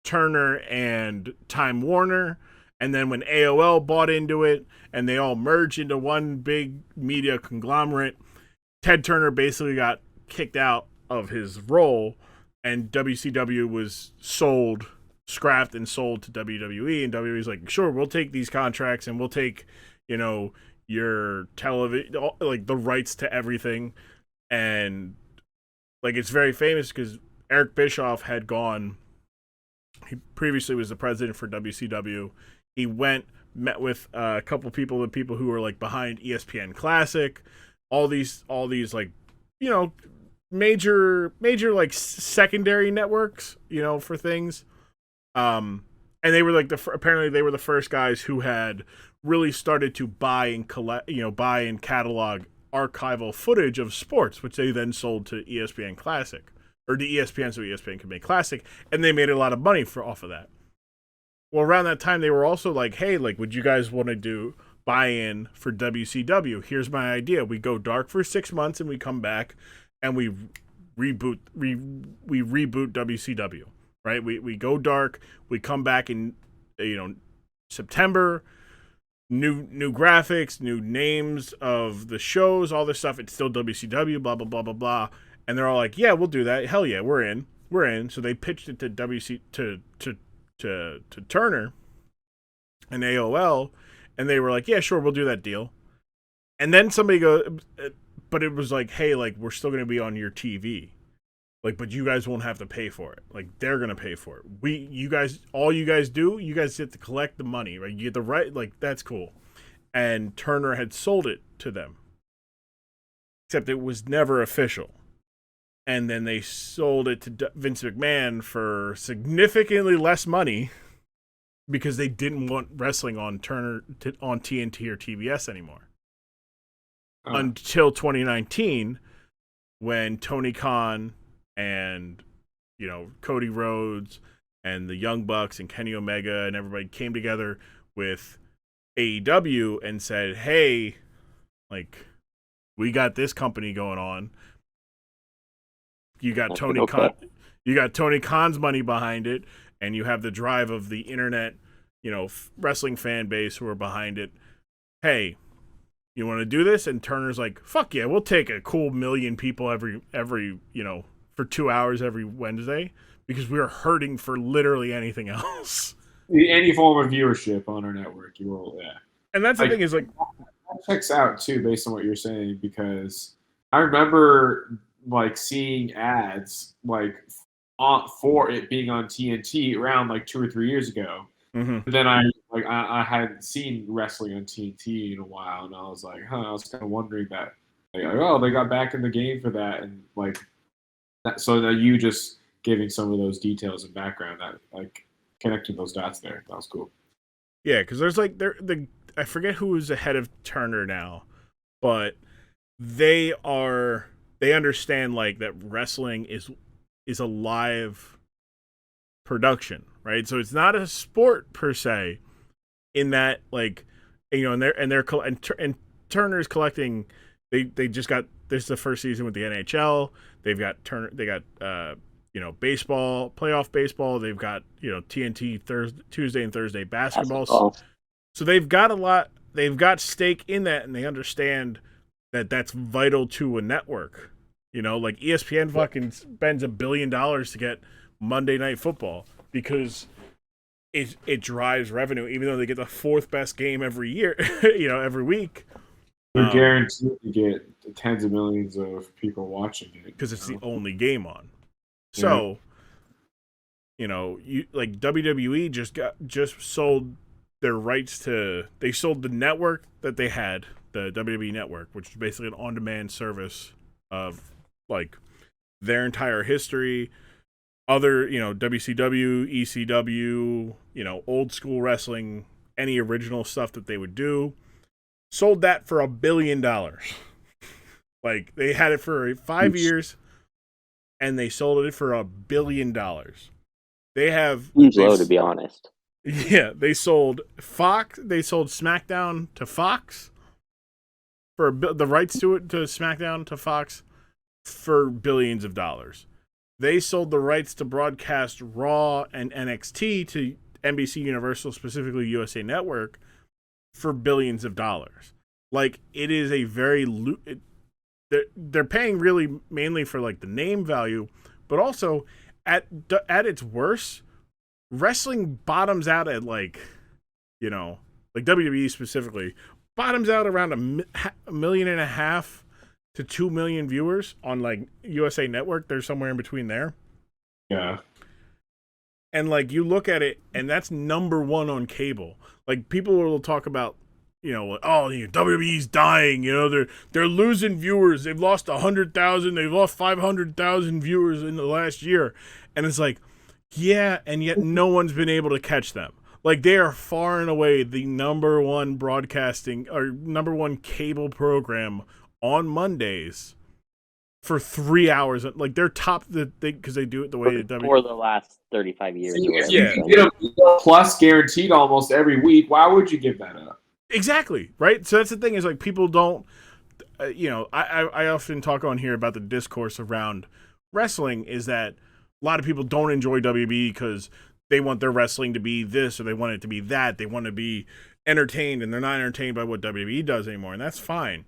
Turner and Time Warner, and then when AOL bought into it and they all merged into one big media conglomerate, Ted Turner basically got kicked out of his role, and WCW was scrapped and sold to WWE, and WWE's like, sure, we'll take these contracts and we'll take, you know, your television, like the rights to everything. And like, it's very famous because Eric Bischoff had gone, he previously was the president for WCW. He met with a couple people, the people who were like behind ESPN Classic, all these like, you know, major like secondary networks, you know, for things. And they were like apparently they were the first guys who had really started to buy and catalog archival footage of sports, which they then sold to ESPN Classic, or to ESPN, so ESPN could make Classic, and they made a lot of money off of that. Well, around that time, they were also like, hey, like, would you guys want to do buy-in for WCW? Here's my idea. We go dark for 6 months, and we come back, and we reboot WCW. Right, we go dark. We come back in, you know, September. New graphics, new names of the shows, all this stuff. It's still WCW. Blah blah blah blah blah. And they're all like, "Yeah, we'll do that. Hell yeah, we're in. We're in." So they pitched it to to Turner and AOL, and they were like, "Yeah, sure, we'll do that deal." And then somebody but it was like, "Hey, like, we're still going to be on your TV." Like, but you guys won't have to pay for it. Like, they're gonna pay for it. All you guys do, you guys get to collect the money, right? You get the right, like, that's cool. And Turner had sold it to them, except it was never official. And then they sold it to Vince McMahon for significantly less money because they didn't want wrestling on on TNT or TBS anymore. Until 2019, when Tony Khan and, you know, Cody Rhodes and the Young Bucks and Kenny Omega and everybody came together with AEW and said, hey, like, we got this company going on. You got Tony Khan's money behind it, and you have the drive of the internet, you know, wrestling fan base who are behind it. Hey, you want to do this? And Turner's like, fuck yeah, we'll take a cool 1 million people every, you know, for 2 hours every Wednesday, because we are hurting for literally anything else. Any form of viewership on our network, you will, yeah. And that's the thing is, like, that checks out too, based on what you're saying, because I remember like seeing ads like for it being on TNT around like 2 or 3 years ago. Mm-hmm. But then I hadn't seen wrestling on TNT in a while, and I was like, I was kind of wondering that, like, oh, they got back in the game for that, and like. So that you just giving some of those details and background, that like connecting those dots there. That was cool. Yeah, because there's like I forget who is the head of Turner now, but they understand like that wrestling is a live production, right? So it's not a sport per se, in that like, you know, and Turner's collecting. They just got this is the first season with the NHL. They've got Turner. They got you know, baseball, playoff baseball. They've got, you know, TNT Tuesday and Thursday basketball. So they've got a lot. They've got stake in that, and they understand that that's vital to a network. You know, like ESPN fucking spends $1 billion to get Monday Night Football because it drives revenue, even though they get the fourth best game every year, you know, every week. They're guaranteed to get tens of millions of people watching it because it's the only game on. So, you know, you like WWE just sold their rights to. They sold the network that they had, the WWE network, which is basically an on-demand service of like their entire history, other, you know, WCW, ECW, you know, old school wrestling, any original stuff that they would do. Sold that for $1 billion. Like they had it for 5 years. And they sold it for $1 billion. They have low, to be honest. Yeah, they sold Fox. They sold Smackdown to Fox for the rights to it, to Smackdown to Fox, for billions of dollars. They sold the rights to broadcast Raw and NXT to NBC Universal, specifically USA Network, for billions of dollars. Like, it is a very they're paying really mainly for like the name value, but also at its worst, wrestling bottoms out at like, you know, like WWE specifically bottoms out around 1.5 million to 2 million viewers on like USA Network. They're somewhere in between there. Yeah. And like you look at it, and that's number one on cable. Like people will talk about, you know, oh, you know, WWE's dying. You know, they're losing viewers. They've lost 100,000. They've lost 500,000 viewers in the last year, and it's like, yeah, and yet no one's been able to catch them. Like they are far and away the number one broadcasting or number one cable program on Mondays for 3 hours. Like they're top because they do it the way that for the last 35 years. Yeah, you get a plus guaranteed almost every week. Why would you give that up? Exactly, right? So that's the thing, is like people don't, you know, I often talk on here about the discourse around wrestling, is that a lot of people don't enjoy WB because they want their wrestling to be this or they want it to be that. They want to be entertained, and they're not entertained by what WWE does anymore, and that's fine.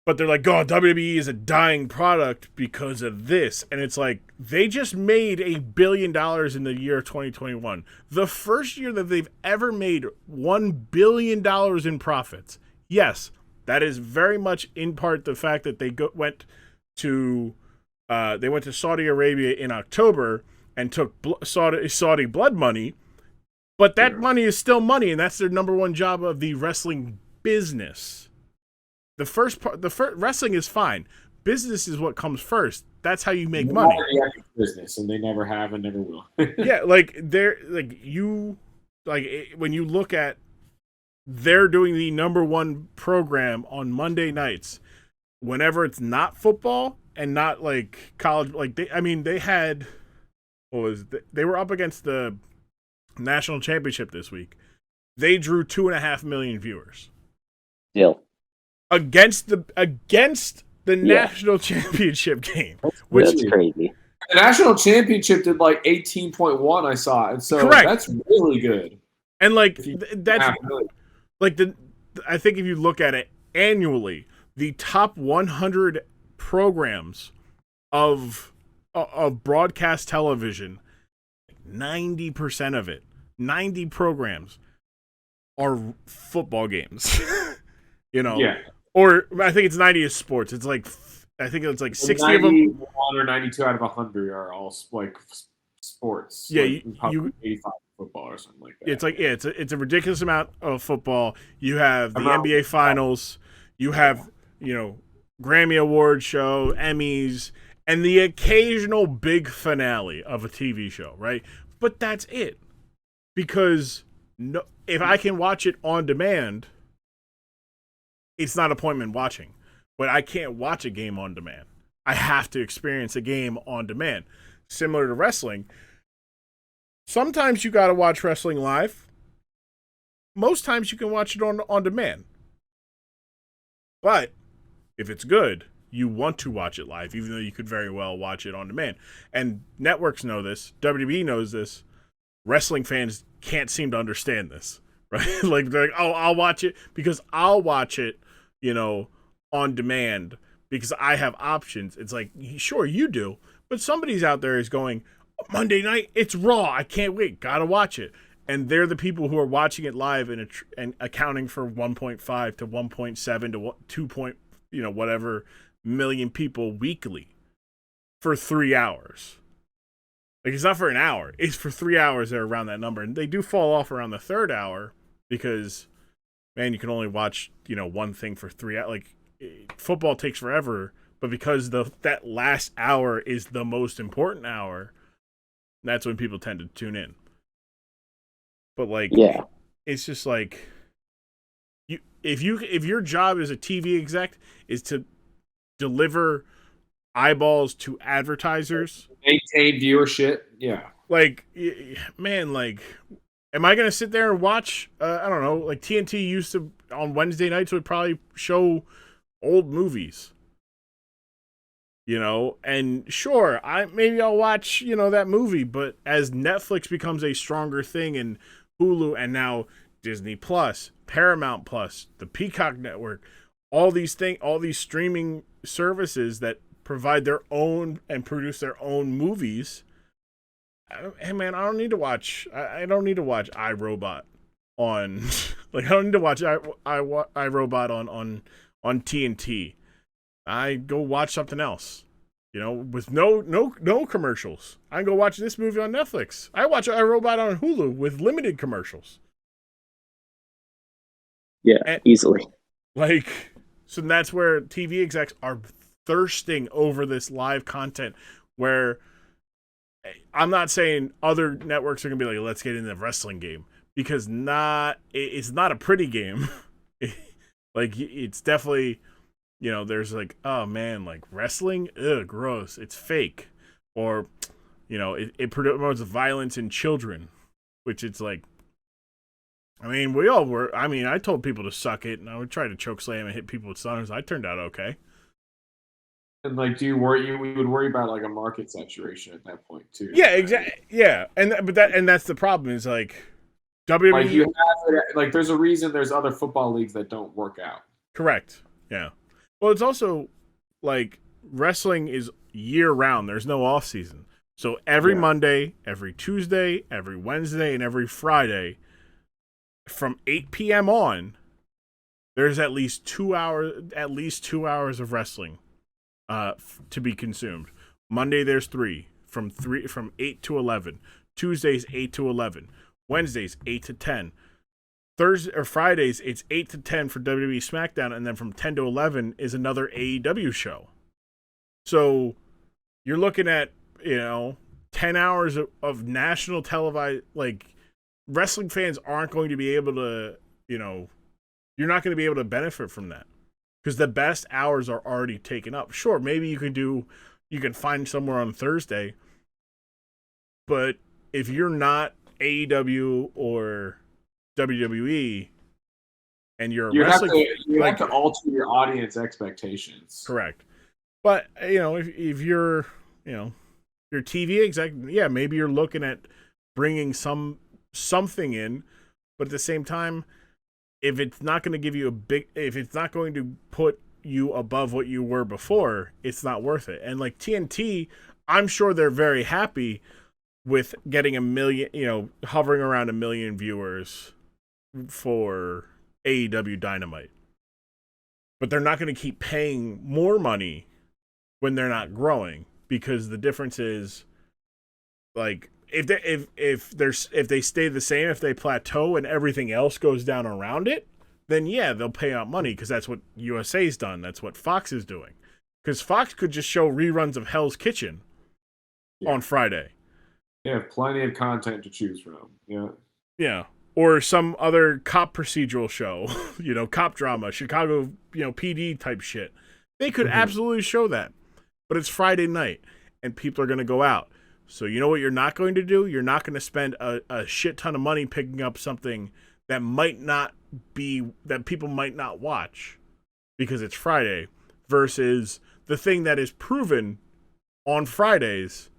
But they're like, oh, WWE is a dying product because of this. And it's like, they just made $1 billion in the year 2021. The first year that they've ever made $1 billion in profits. Yes, that is very much in part the fact that they went to Saudi Arabia in October and took Saudi blood money. But that money is still money, and that's their number one job of the wrestling business. The first wrestling is fine. Business is what comes first. That's how you make money. Business, and they never have and never will. Yeah, like when you look at, they're doing the number one program on Monday nights, whenever it's not football and not like college. Like they had, they were up against the national championship this week. They drew 2.5 million viewers. Still. Against the national championship game, which that's crazy. The national championship did like 18.1. I saw, and so correct. That's really good. And like that's like I think if you look at it annually, the top 100 programs of broadcast television, 90% of it, 90 programs are football games. You know. Yeah. Or I think it's 90 is sports. It's like, I think it's like 60 of them. 91 or 92 out of 100 are all like sports. Yeah, like you 85 football or something like that. It's like, yeah, it's a ridiculous amount of football. You have the NBA Finals. You have, you know, Grammy Award show, Emmys, and the occasional big finale of a TV show, right? But that's it. Because if I can watch it on demand, it's not appointment watching. But I can't watch a game on demand. I have to experience a game on demand. Similar to wrestling. Sometimes you got to watch wrestling live. Most times you can watch it on demand. But if it's good, you want to watch it live, even though you could very well watch it on demand. And networks know this. WWE knows this. Wrestling fans can't seem to understand this, right? Like, they're like, oh, I'll watch it because I'll watch it, on demand because I have options. It's like, sure, you do. But somebody's out there is going, Monday night, it's Raw. I can't wait. Gotta watch it. And they're the people who are watching it live and accounting for 1.5 to 1.7 to 2 whatever million people weekly for 3 hours. Like, it's not for an hour. It's for 3 hours. They're around that number. And they do fall off around the third hour because, man, you can only watch, one thing for 3 hours. Like, football takes forever. But because that last hour is the most important hour, that's when people tend to tune in. But, like, yeah, it's just like, if your job as a TV exec is to deliver eyeballs to advertisers, maintain viewership, yeah. Like, man, like, am I gonna sit there and watch? I don't know. Like, TNT used to on Wednesday nights would probably show old movies. And sure, maybe I'll watch, that movie, but as Netflix becomes a stronger thing and Hulu and now Disney Plus, Paramount Plus, the Peacock Network, all these streaming services that provide their own and produce their own movies. Hey man, I don't need to watch. I don't need to watch iRobot on. Like, I don't need to watch iRobot on TNT. I go watch something else. With no commercials. I can go watch this movie on Netflix. I watch iRobot on Hulu with limited commercials. Yeah, easily. Like, so that's where TV execs are thirsting over this live content, where I'm not saying other networks are going to be like, let's get in the wrestling game, because it's not a pretty game. Like, it's definitely, there's like, oh man, like wrestling, ugh, gross, it's fake. Or, it promotes violence in children, which it's like, I mean, we all were. I mean, I told people to suck it, and I would try to choke slam and hit people with stunners. I turned out okay. And like, we would worry about like a market saturation at that point too. Yeah, exactly. Yeah, and that's the problem is like WWE. Like, you have like, there's a reason there's other football leagues that don't work out. Correct. Yeah. Well, it's also like wrestling is year round. There's no off season, so every Monday, every Tuesday, every Wednesday, and every Friday, from 8 p.m. on, there's at least 2 hours of wrestling to be consumed. Monday there's 3 from 8 to 11. Tuesdays 8 to 11. Wednesdays 8 to 10. Thursday or Fridays it's 8 to 10 for WWE Smackdown, and then from 10 to 11 is another AEW show. So you're looking at 10 hours of national televised, like, wrestling fans aren't going to be able to, you're not going to be able to benefit from that because the best hours are already taken up. Sure, maybe you can find somewhere on Thursday, but if you're not AEW or WWE and you're You wrestling, have to alter your audience expectations. Correct. But, if you're, your TV exec, yeah, maybe you're looking at bringing something in, but at the same time, if it's not going to give you if it's not going to put you above what you were before, it's not worth it. And like TNT, I'm sure they're very happy with getting 1 million, hovering around 1 million viewers for AEW Dynamite. But they're not going to keep paying more money when they're not growing, because the difference is, like, if they stay the same, if they plateau and everything else goes down around it, then yeah, they'll pay out money because that's what USA's done. That's what Fox is doing. Because Fox could just show reruns of Hell's Kitchen on Friday. They have plenty of content to choose from. Yeah. Yeah. Or some other cop procedural show, cop drama, Chicago, PD type shit. They could absolutely show that. But it's Friday night, and people are going to go out. So you know what you're not going to do? You're not going to spend a shit ton of money picking up something that people might not watch because it's Friday, versus the thing that is proven on Fridays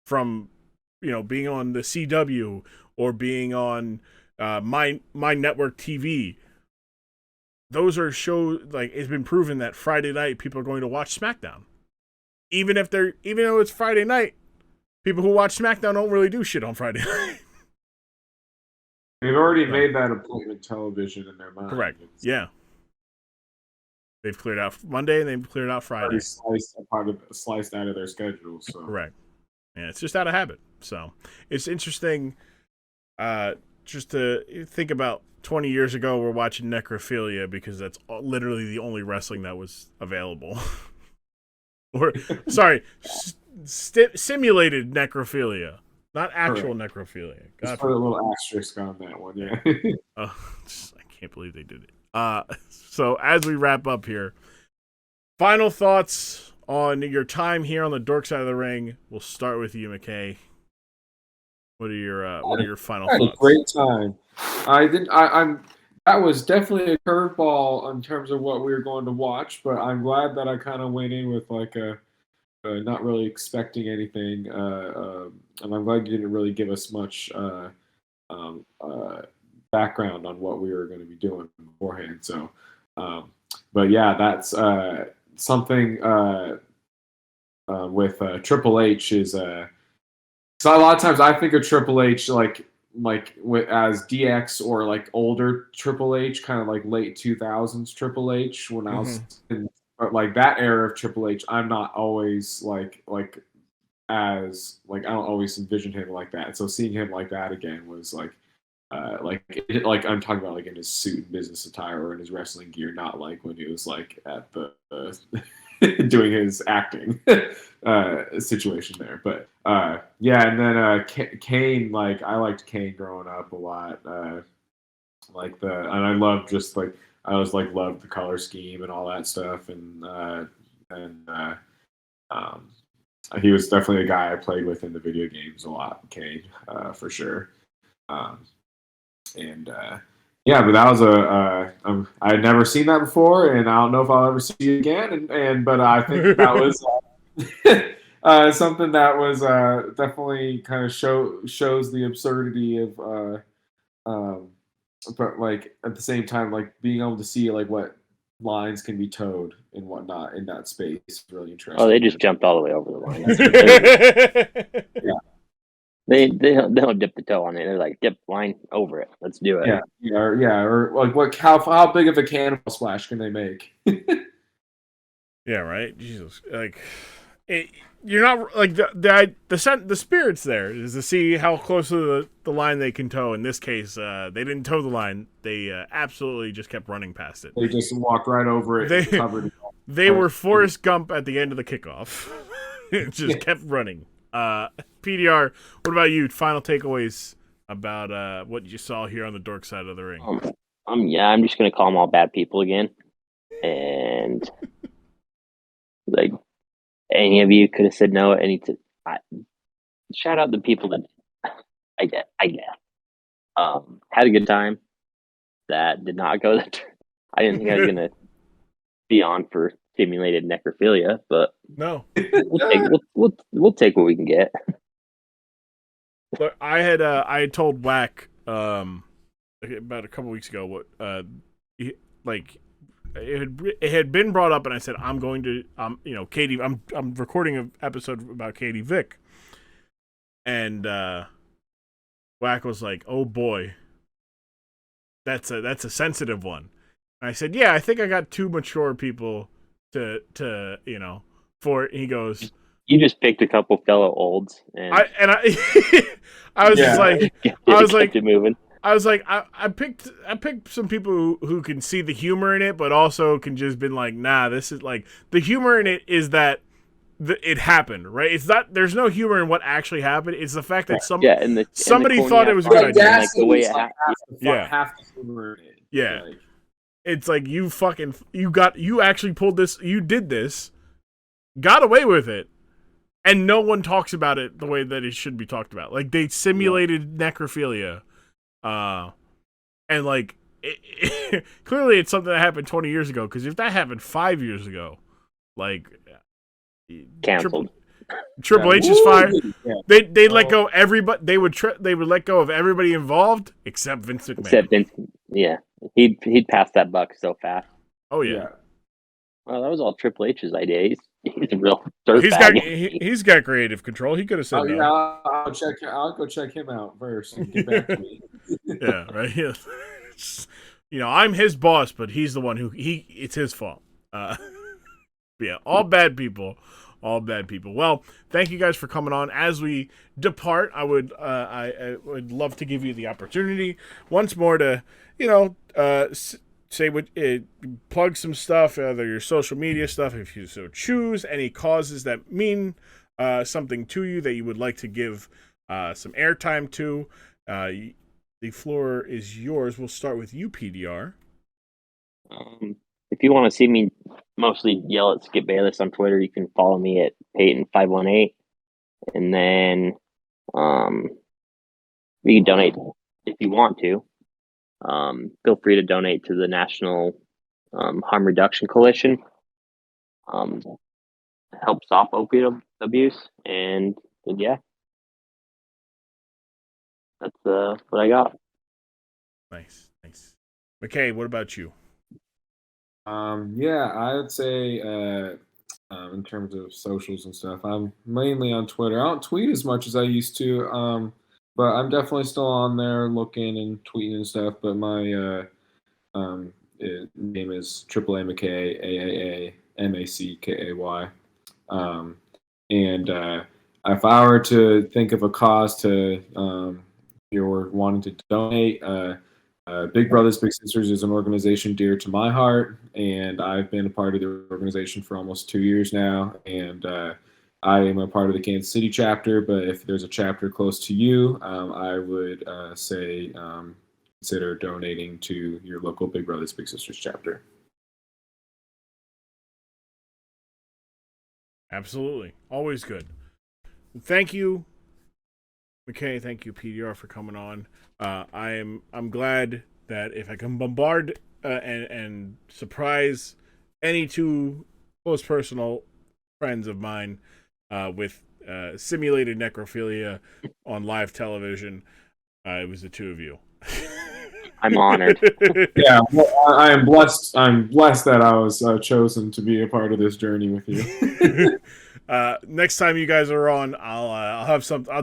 from, being on the CW or being on my network TV. Those are shows, like, it's been proven that Friday night people are going to watch Smackdown. Even though it's Friday night, people who watch Smackdown don't really do shit on Friday night. They've already made that appointment television in their mind. Correct. Yeah. They've cleared out Monday and they've cleared out Friday. Sliced out of their schedule. So. Correct. Yeah, it's just out of habit. So it's interesting just to think about 20 years ago we're watching necrophilia because that's literally the only wrestling that was available. Or, sorry, simulated necrophilia. Not actual necrophilia. Just put a little asterisk on that one, yeah. I can't believe they did it. So as we wrap up here, final thoughts on your time here on the dork side of the ring. We'll start with you, McKay. What are your final thoughts? A great time. That was definitely a curveball in terms of what we were going to watch, but I'm glad that I kind of went in with like not really expecting anything, and I'm glad you didn't really give us much background on what we were going to be doing beforehand. So, but yeah, that's something with Triple H is. So a lot of times I think of Triple H as DX or like older Triple H, kind of like late 2000s Triple H. When I was in like that era of Triple H, I'm not always I don't always envision him like that. So seeing him like that again was like I'm talking about like in his suit and business attire or in his wrestling gear, not like when he was like at the doing his acting situation there. But yeah, and then Kane, like I liked Kane growing up a lot. And I loved just like I always like loved the color scheme and all that stuff, and he was definitely a guy I played with in the video games a lot, Kane, for sure. Yeah, but that was I had never seen that before, and I don't know if I'll ever see it again. But I think that was something that was definitely kind of shows the absurdity of, but like at the same time, like being able to see like what lines can be towed and whatnot in that space is really interesting. Oh, they just jumped all the way over the line. Yeah. They don't dip the toe on it. They're like, dip line over it. Let's do it. Yeah. Or like how big of a cannonball splash can they make? Yeah, right. Jesus, like you're not like the spirit's there is to see how close to the line they can toe. In this case, they didn't toe the line. They absolutely just kept running past it. They just walked right over it. They were Forrest Gump at the end of the kickoff. It just kept running. PDR, what about you? Final takeaways about what you saw here on the dork side of the ring. I'm just gonna call them all bad people again, and like any of you could have said no. Shout out the people that I get. Had a good time. That did not go that. I didn't think I was gonna be on for simulated necrophilia, but no, we'll take what we can get. Look, I had told Whack about a couple weeks ago what it had been brought up, and I said I'm going to Katie. I'm recording an episode about Katie Vick, and Whack was like, "Oh boy, that's a sensitive one." And I said, "Yeah, I think I got two mature people to for." He goes, "You just picked a couple fellow olds," and I was just like, I was like, kept it moving. I was like, I picked some people who can see the humor in it, but also can just been like, nah, this is like the humor in it is that it happened, right? It's not. There's no humor in what actually happened. It's the fact that somebody thought it was a good idea. Like the way it happened. Half the humor in it. Yeah. Like, It's like you actually pulled this, you did this, got away with it, and no one talks about it the way that it should be talked about. Like they simulated necrophilia, and like clearly it's something that happened 20 years ago. Because if that happened 5 years ago, like Canceled. Triple H is fired. Yeah. They'd let go everybody. They would let go of everybody involved except Vince McMahon. Except Vince. Yeah, he'd pass that buck so fast. Oh yeah. Well, that was all Triple H's idea. He's a real dirtbag. He's got creative control. He could have said no. Yeah, I'll go check him out first and get back to me. Yeah, right. Yeah. I'm his boss, but he's the one who it's his fault. Yeah, all bad people. All bad people. Well, thank you guys for coming on. As we depart, I would love to give you the opportunity once more to, say what, plug some stuff, either your social media stuff, if you so choose, any causes that mean something to you that you would like to give some airtime to. The floor is yours. We'll start with you, PDR. If you want to see me mostly yell at Skip Bayless on Twitter, you can follow me at Peyton518. And then you can donate if you want to. Feel free to donate to the National Harm Reduction Coalition. Help stop opiate abuse. And yeah, that's what I got. Nice. McKay, what about you? Yeah, I would say in terms of socials and stuff, I'm mainly on Twitter. I don't tweet as much as I used to, but I'm definitely still on there looking and tweeting and stuff. But my name is Triple AMackay, AAA, and if I were to think of a cause to you're wanting to donate, Big Brothers Big Sisters is an organization dear to my heart, and I've been a part of the organization for almost 2 years now, and I am a part of the Kansas City chapter. But if there's a chapter close to you, I would say consider donating to your local Big Brothers Big Sisters chapter. Absolutely. Always good. Thank you, McKay. Thank you, PDR, for coming on. I'm glad that if I can bombard and surprise any two close personal friends of mine with simulated necrophilia on live television, it was the two of you. I'm honored. Yeah, well, I am blessed. I'm blessed that I was chosen to be a part of this journey with you. Next time you guys are on, I'll have something. I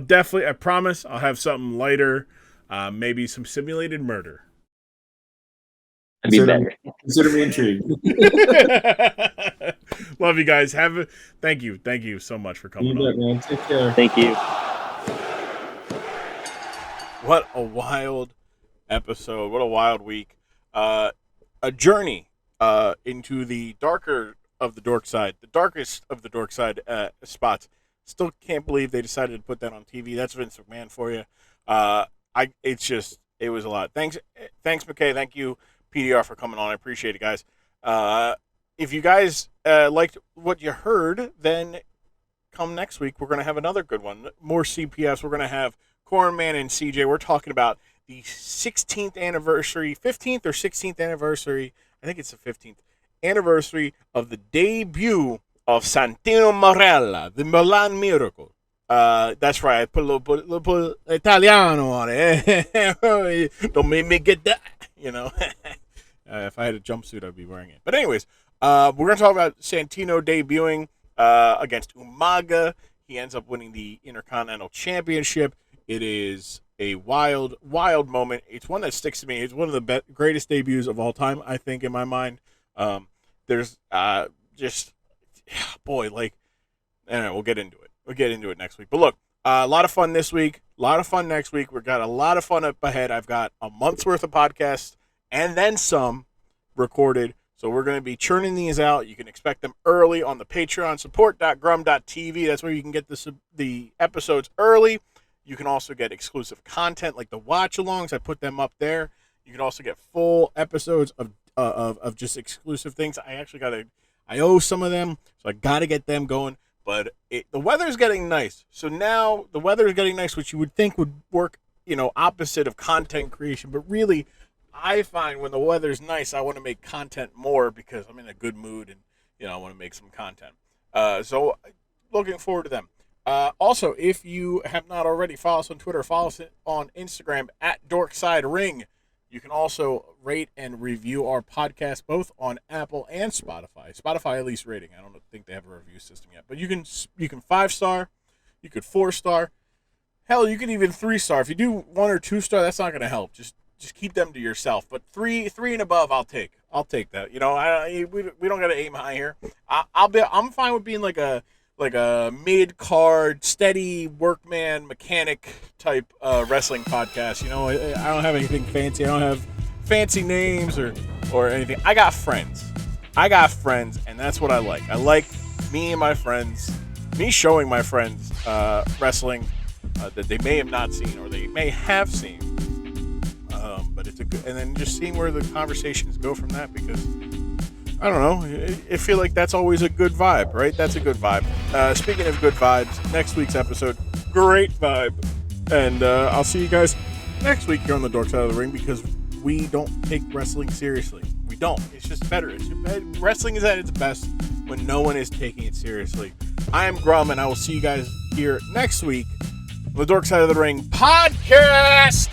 promise, I'll have something lighter. Maybe some simulated murder. Consider me intrigued. Love you guys. Thank you so much for coming on. Man. Take care. Thank you. What a wild episode! What a wild week! A journey into the darker of the dork side, the darkest of the dork side spots. Still can't believe they decided to put that on TV. That's Vince McMahon for you. It was a lot. Thanks, McKay. Thank you, PDR, for coming on. I appreciate it, guys. If you guys liked what you heard, then come next week. We're going to have another good one. More CPS. We're going to have Cornman and CJ. We're talking about the 16th anniversary, 15th or 16th anniversary. I think it's the 15th anniversary of the debut of Santino Marella, the Milan Miracle. That's right. I put a little Italiano on it. Don't make me get that. If I had a jumpsuit, I'd be wearing it. But anyways, we're going to talk about Santino debuting against Umaga. He ends up winning the Intercontinental Championship. It is a wild, wild moment. It's one that sticks to me. It's one of the greatest debuts of all time, I think, in my mind. There's just, boy, like, I don't know, we'll get into it. We'll get into it next week. But look, A lot of fun this week. A lot of fun next week. We've got a lot of fun up ahead. I've got a month's worth of podcasts and then some recorded. So we're going to be churning these out. You can expect them early on the Patreon, support.grum.tv. That's where you can get the episodes early. You can also get exclusive content like the watch-alongs. I put them up there. You can also get full episodes of just exclusive things. I owe some of them, so I got to get them going. But the weather's getting nice. So now the weather is getting nice, which you would think would work, opposite of content creation. But really, I find when the weather's nice, I want to make content more because I'm in a good mood and, I want to make some content. So looking forward to them. Also, if you have not already, follow us on Twitter, follow us on Instagram at DorksideRing. You can also rate and review our podcast both on Apple and Spotify. Spotify at least rating. I don't think they have a review system yet, but you can 5-star, you could 4-star, hell, you could even 3-star. If you do 1 or 2-star, that's not going to help. Just keep them to yourself. But 3 and above, I'll take that. We don't got to aim high here. I'm fine with being like a mid-card, steady workman, mechanic type wrestling podcast. I don't have anything fancy. I don't have fancy names or anything. I got friends, and that's what I like. I like me and my friends, me showing my friends wrestling that they may have not seen or they may have seen. But it's a good, and then just seeing where the conversations go from that, because I don't know. I feel like that's always a good vibe, right? That's a good vibe. Speaking of good vibes, next week's episode, great vibe. And I'll see you guys next week here on the Dork Side of the Ring, because we don't take wrestling seriously. We don't. It's just better. Wrestling is at its best when no one is taking it seriously. I am Grum, and I will see you guys here next week on the Dork Side of the Ring podcast.